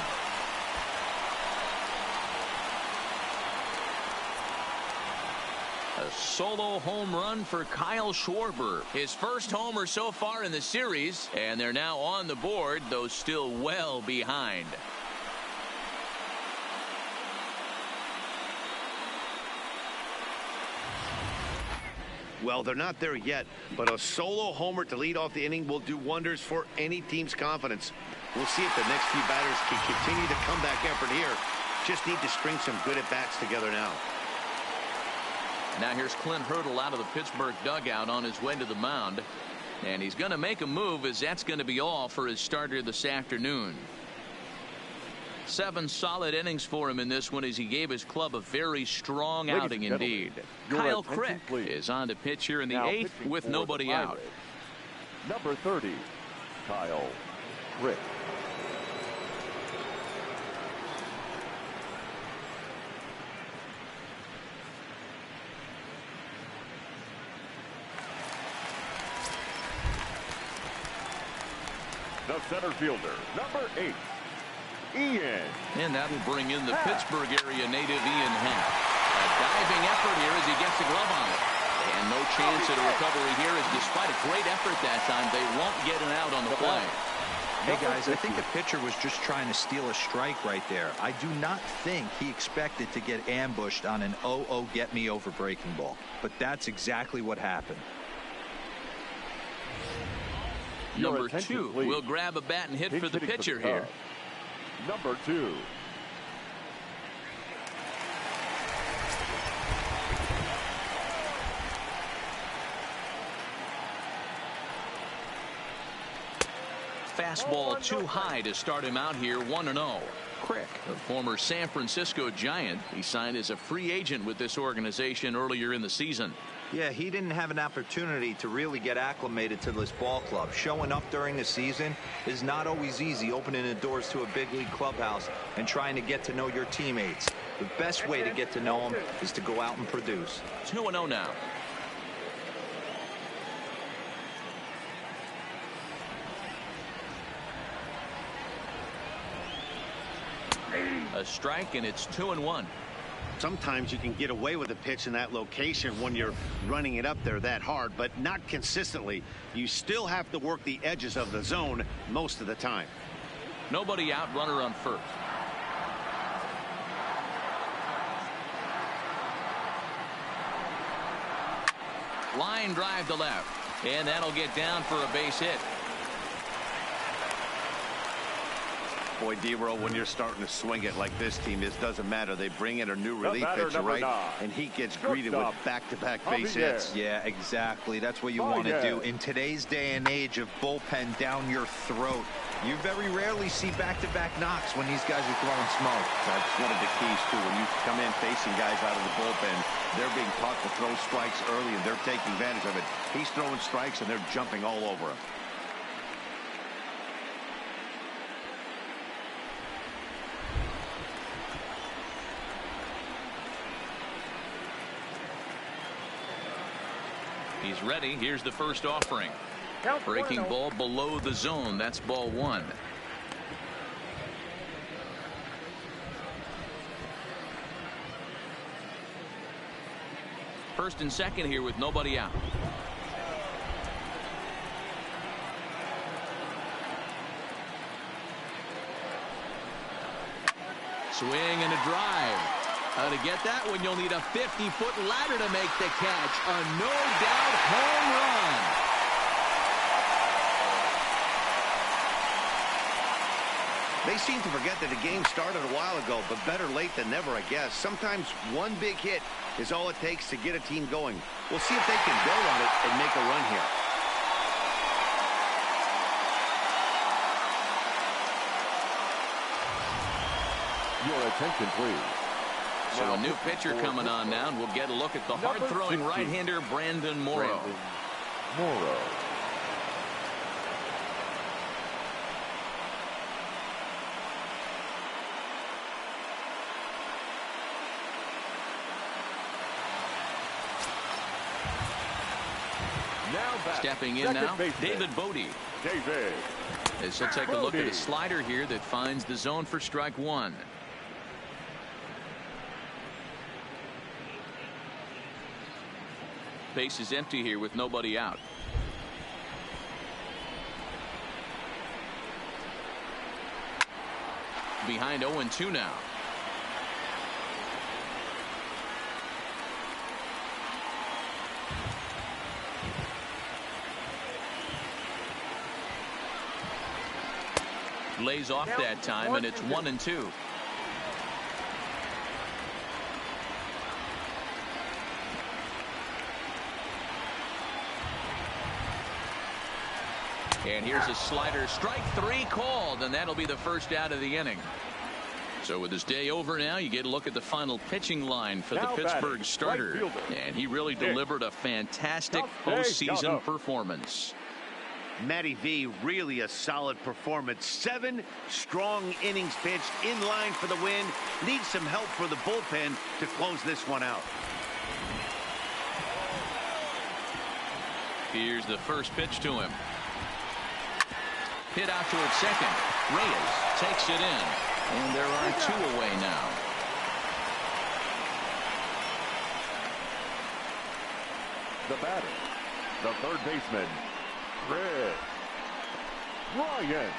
[SPEAKER 1] A solo home run for Kyle Schwarber. His first homer so far in the series, and they're now on the board, though still well behind.
[SPEAKER 2] Well, they're not there yet, but a solo homer to lead off the inning will do wonders for any team's confidence. We'll see if the next few batters can continue the comeback effort here. Just need to string some good at-bats together now.
[SPEAKER 1] Now here's Clint Hurdle out of the Pittsburgh dugout on his way to the mound. And he's going to make a move, as that's going to be all for his starter this afternoon. 7 solid innings for him in this one, as he gave his club a very strong outing indeed. Kyle Crick is on to pitch here in the 8th with nobody out.
[SPEAKER 3] Number 30, Kyle Crick. The center fielder, number 8. Ian.
[SPEAKER 1] And that'll bring in the Pittsburgh area native Ian Happ. A diving effort here as he gets the glove on it. And no chance at a recovery here, as despite a great effort that time, they won't get an out on the play.
[SPEAKER 4] Hey guys, I think the pitcher was just trying to steal a strike right there. I do not think he expected to get ambushed on an 0-0 get me over breaking ball. But that's exactly what happened.
[SPEAKER 1] Number 2 will grab a bat and hit for the pitcher here.
[SPEAKER 3] Number 2.
[SPEAKER 1] Fastball too high to start him out here. 1-0. Crick, the former San Francisco Giant, he signed as a free agent with this organization earlier in the season.
[SPEAKER 4] Yeah, he didn't have an opportunity to really get acclimated to this ball club. Showing up during the season is not always easy, opening the doors to a big league clubhouse and trying to get to know your teammates. The best way to get to know them is to go out and produce.
[SPEAKER 1] 2-0 now. A strike, and it's 2-1.
[SPEAKER 2] Sometimes you can get away with a pitch in that location when you're running it up there that hard, but not consistently. You still have to work the edges of the zone most of the time.
[SPEAKER 1] Nobody out, runner on first. Line drive to left, and that'll get down for a base hit.
[SPEAKER 2] Boy, D-Roll, when you're starting to swing it like this team is, doesn't matter. They bring in a new relief pitcher, right?
[SPEAKER 3] 9.
[SPEAKER 2] And he gets greeted with back-to-back base hits.
[SPEAKER 4] Yeah, exactly. That's what you want to do. In today's day and age of bullpen down your throat, you very rarely see back-to-back knocks when these guys are throwing smoke.
[SPEAKER 2] That's one of the keys, too. When you come in facing guys out of the bullpen, they're being taught to throw strikes early, and they're taking advantage of it. He's throwing strikes, and they're jumping all over him.
[SPEAKER 1] He's ready. Here's the first offering. Breaking ball below the zone. That's ball 1. First and second here with nobody out. Swing and a drive. To get that one, you'll need a 50-foot ladder to make the catch. A no-doubt home run.
[SPEAKER 2] They seem to forget that the game started a while ago, but better late than never, I guess. Sometimes one big hit is all it takes to get a team going. We'll see if they can build on it and make a run here.
[SPEAKER 3] Your attention, please.
[SPEAKER 1] So a new pitcher coming on now, and we'll get a look at the hard-throwing right-hander Brandon Morrow. Stepping in now, David Bodie. As he'll take a look at a slider here that finds the zone for strike one. Base is empty here with nobody out. Behind 0-2 now. Lays off that time, and it's 1-2. And here's a slider, strike three called, and that'll be the first out of the inning. So with his day over now, you get a look at the final pitching line for the Pittsburgh starter. And he really delivered a fantastic postseason performance.
[SPEAKER 2] Matty V, really a solid performance. 7 strong innings pitched, in line for the win. Needs some help for the bullpen to close this one out.
[SPEAKER 1] Here's the first pitch to him. Hit out towards second. Reyes takes it in. And there are 2 away now.
[SPEAKER 3] The batter, the third baseman, Chris Bryant.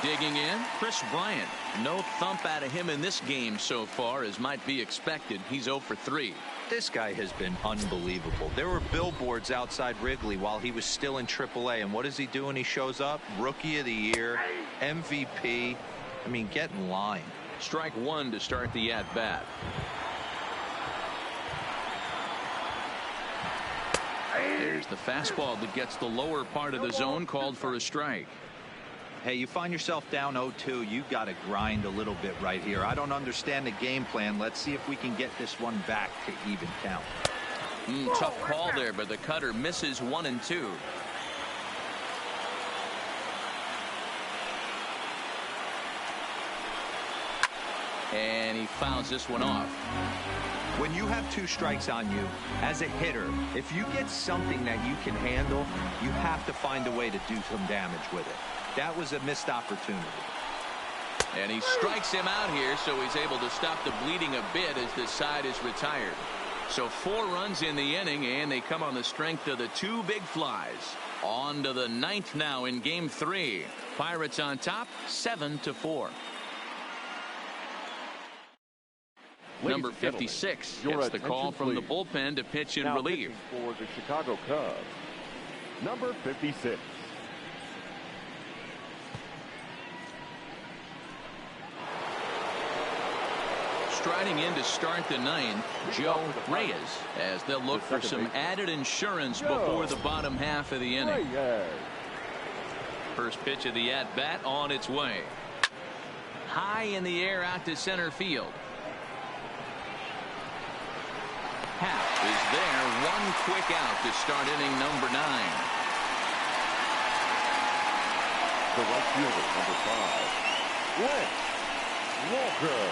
[SPEAKER 1] Digging in, Chris Bryant. No thump out of him in this game so far, as might be expected. He's 0 for 3.
[SPEAKER 4] This guy has been unbelievable. There were billboards outside Wrigley while he was still in AAA, and what does he do when he shows up? Rookie of the Year, MVP. I mean, get in line.
[SPEAKER 1] Strike one to start the at-bat. There's the fastball that gets the lower part of the zone, called for a strike.
[SPEAKER 4] Hey, you find yourself down 0-2, you got to grind a little bit right here. I don't understand the game plan. Let's see if we can get this one back to even count.
[SPEAKER 1] Tough call there, but the cutter misses 1 and 2. And he fouls this one off.
[SPEAKER 4] When you have 2 strikes on you, as a hitter, if you get something that you can handle, you have to find a way to do some damage with it. That was a missed opportunity.
[SPEAKER 1] And he strikes him out here, so he's able to stop the bleeding a bit as the side is retired. So 4 runs in the inning, and they come on the strength of the 2 big flies. On to the 9th now in game 3. Pirates on top, 7-4. Number 56 gets the call from the bullpen to pitch in relief.
[SPEAKER 3] For the Chicago Cubs, number 56.
[SPEAKER 1] Striding in to start the 9th, Joe Reyes, as they'll look for some added insurance before the bottom half of the inning. First pitch of the at-bat on its way. High in the air out to center field. Happ is there, 1 quick out to start inning number 9.
[SPEAKER 3] The right fielder, number 5, Wes Walker.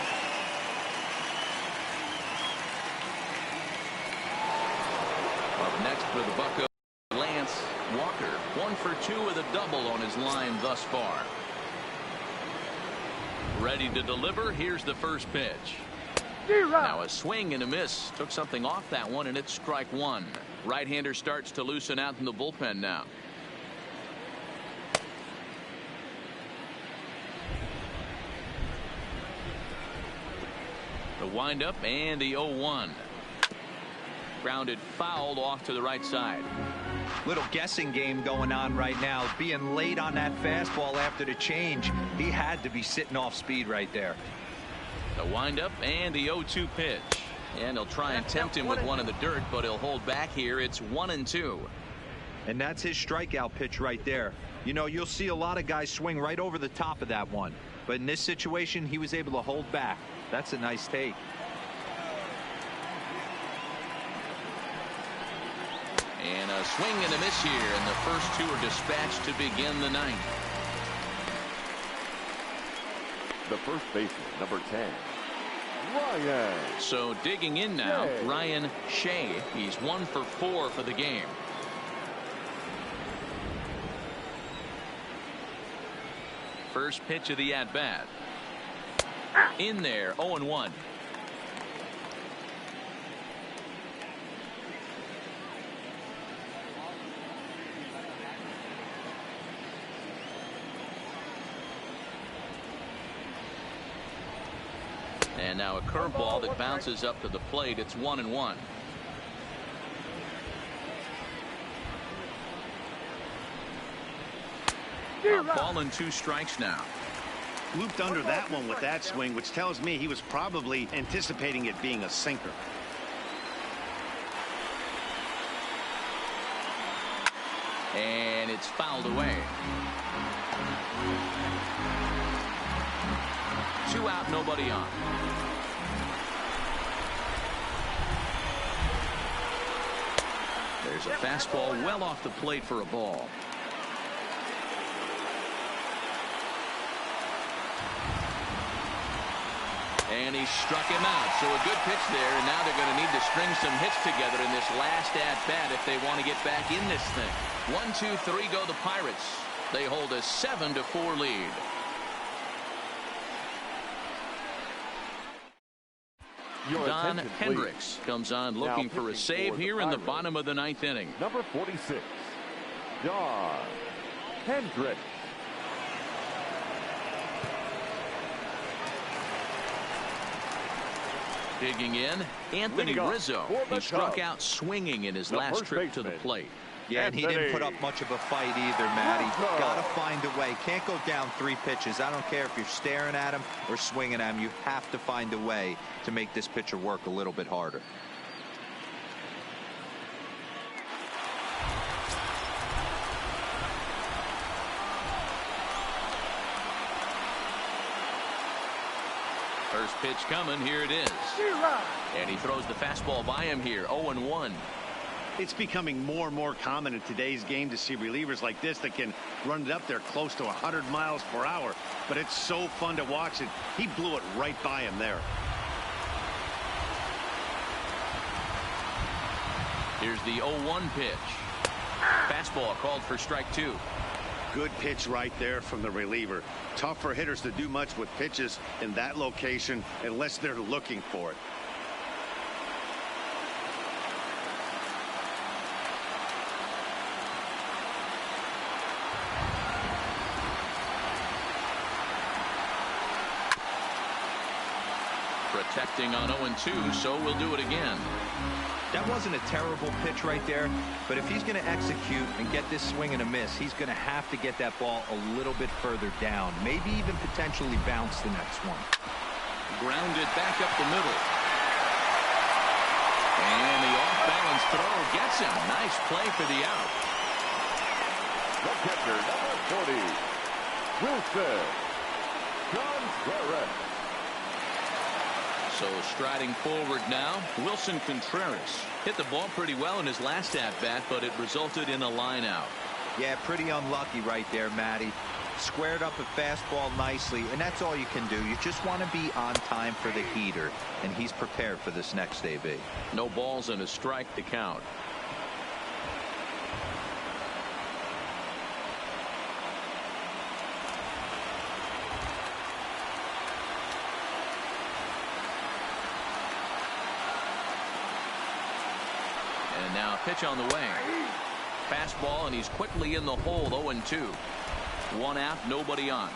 [SPEAKER 1] Up next for the Buccos, Lance Walker, 1 for 2 with a double on his line thus far. Ready to deliver. Here's the first pitch. Now a swing and a miss. Took something off that one, and it's strike 1. Right-hander starts to loosen out in the bullpen now. The windup and the 0-1. Grounded fouled off to the right side.
[SPEAKER 4] Little guessing game going on right now. Being late on that fastball after the change, he had to be sitting off speed right there.
[SPEAKER 1] The windup and the 0-2 pitch. And he'll try and tempt him with one in the dirt, but he'll hold back here. It's 1-2.
[SPEAKER 4] And that's his strikeout pitch right there. You know, you'll see a lot of guys swing right over the top of that one. But in this situation, he was able to hold back. That's a nice take.
[SPEAKER 1] And a swing and a miss here, and the first two are dispatched to begin the ninth.
[SPEAKER 3] The first baseman, number 10, Ryan.
[SPEAKER 1] So digging in now, Ryan Shea. He's 1 for 4 for the game. First pitch of the at-bat. In there, 0-1. And now a curveball that bounces up to the plate. It's 1-1. A ball and 2 strikes now.
[SPEAKER 2] Looped under that one with that swing, which tells me he was probably anticipating it being a sinker.
[SPEAKER 1] And it's fouled away. 2 out, nobody on. There's a fastball well off the plate for a ball. And he struck him out. So a good pitch there, and now they're going to need to string some hits together in this last at-bat if they want to get back in this thing. 1, 2, 3 go the Pirates. They hold a 7-4 lead. Don Hendricks comes on looking for a save here in the bottom of the 9th inning.
[SPEAKER 3] Number 46, Don Hendricks.
[SPEAKER 1] Digging in, Anthony Rizzo. He struck out swinging in his last trip to the plate.
[SPEAKER 4] Yeah, and he didn't put up much of a fight either, Matty. Got to find a way. Can't go down 3 pitches. I don't care if you're staring at him or swinging at him. You have to find a way to make this pitcher work a little bit harder.
[SPEAKER 1] First pitch coming. Here it is. And he throws the fastball by him here. 0-1.
[SPEAKER 2] It's becoming more and more common in today's game to see relievers like this that can run it up there close to 100 miles per hour. But it's so fun to watch it. He blew it right by him there.
[SPEAKER 1] Here's the 0-1 pitch. Fastball called for strike 2.
[SPEAKER 2] Good pitch right there from the reliever. Tough for hitters to do much with pitches in that location unless they're looking for it.
[SPEAKER 1] Protecting on 0-2, so we'll do it again.
[SPEAKER 4] That wasn't a terrible pitch right there, but if he's going to execute and get this swing and a miss, he's going to have to get that ball a little bit further down, maybe even potentially bounce the next one.
[SPEAKER 1] Grounded back up the middle. And the off-balance throw gets him. Nice play for the out.
[SPEAKER 3] The catcher, number 40, Wilson Contreras.
[SPEAKER 1] So striding forward now, Wilson Contreras hit the ball pretty well in his last at-bat, but it resulted in a line out.
[SPEAKER 4] Yeah, pretty unlucky right there, Matty. Squared up a fastball nicely, and that's all you can do. You just want to be on time for the heater, and he's prepared for this next AB.
[SPEAKER 1] No balls and a strike to count. And now a pitch on the way. Fastball, and he's quickly in the hole. 0-2. 1 out, nobody on.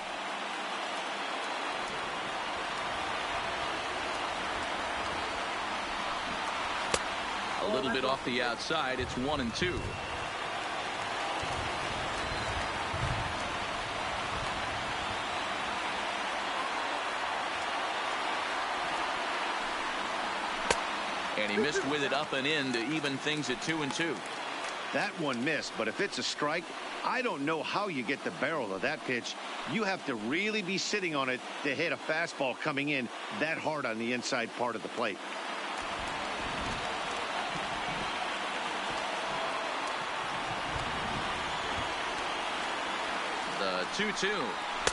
[SPEAKER 1] A little bit off the outside. It's 1-2. And he missed with it up and in to even things at 2-2.
[SPEAKER 2] That one missed, but if it's a strike, I don't know how you get the barrel of that pitch. You have to really be sitting on it to hit a fastball coming in that hard on the inside part of the plate.
[SPEAKER 1] The 2-2.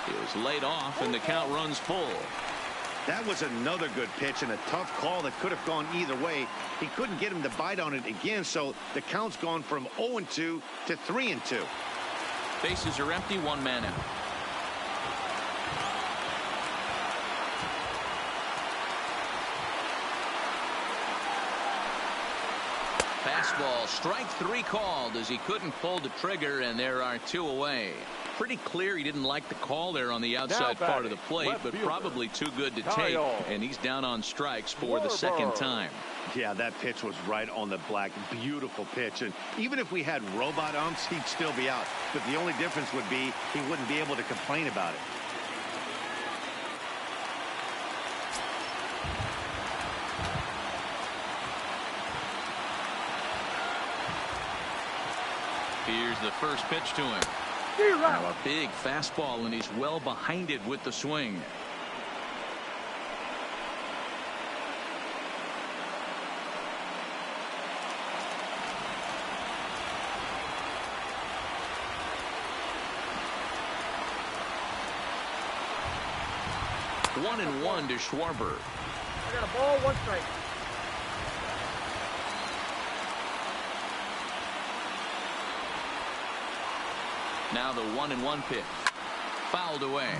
[SPEAKER 1] He was laid off, and the count runs full.
[SPEAKER 2] That was another good pitch and a tough call that could have gone either way. He couldn't get him to bite on it again, so the count's gone from 0-2 to 3-2.
[SPEAKER 1] Bases are empty, one man out. Fastball, strike 3 called as he couldn't pull the trigger, and there are 2 away. Pretty clear he didn't like the call there on the outside part of the plate, but probably too good to take, and he's down on strikes for the second time.
[SPEAKER 2] Yeah, that pitch was right on the black. Beautiful pitch, and even if we had robot umps, he'd still be out. But the only difference would be he wouldn't be able to complain about it.
[SPEAKER 1] Here's the first pitch to him. Now a big fastball, and he's well behind it with the swing. One and one to Schwarber.
[SPEAKER 7] I got a ball, 1 strike.
[SPEAKER 1] Now the 1-1 pitch. Fouled away.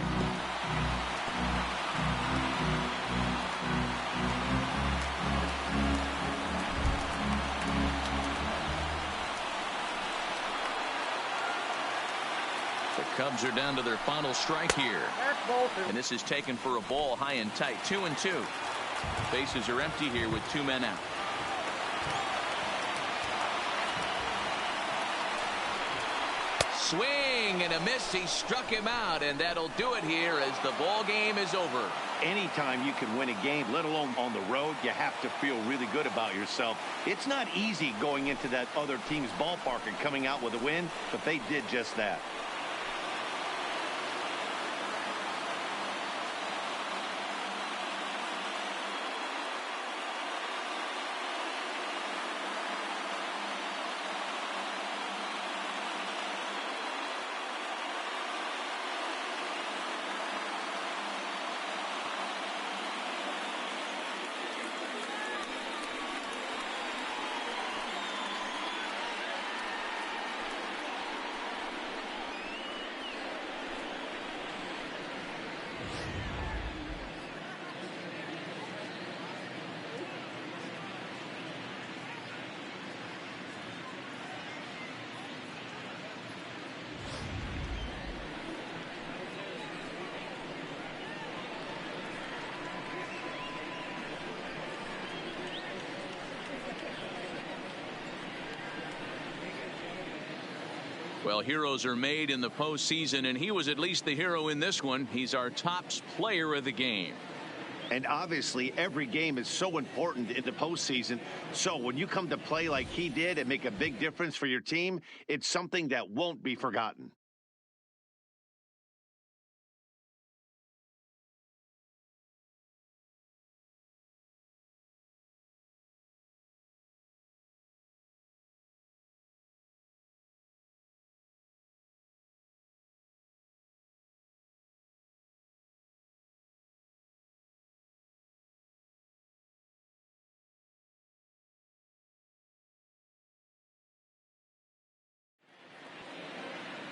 [SPEAKER 1] The Cubs are down to their final strike here. And this is taken for a ball high and tight. 2-2. Bases are empty here with 2 men out. Swing and a miss. He struck him out, and that'll do it here as the ball game is over.
[SPEAKER 2] Anytime you can win a game, let alone on the road, you have to feel really good about yourself. It's not easy going into that other team's ballpark and coming out with a win, but they did just that.
[SPEAKER 1] Well, heroes are made in the postseason, and he was at least the hero in this one. He's our top player of the game.
[SPEAKER 2] And obviously, every game is so important in the postseason. So when you come to play like he did and make a big difference for your team, it's something that won't be forgotten.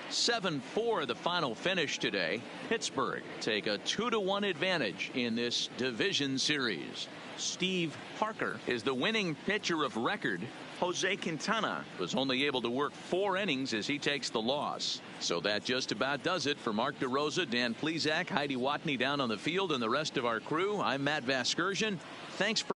[SPEAKER 1] (7-4) the final finish today. Pittsburgh take a 2-1 advantage in this division series. Steve Parker is the winning pitcher of record. Jose Quintana was only able to work 4 innings as he takes the loss. So that just about does it for Mark DeRosa, Dan Plesac, Heidi Watney down on the field, and the rest of our crew. I'm Matt Vasgersian. Thanks for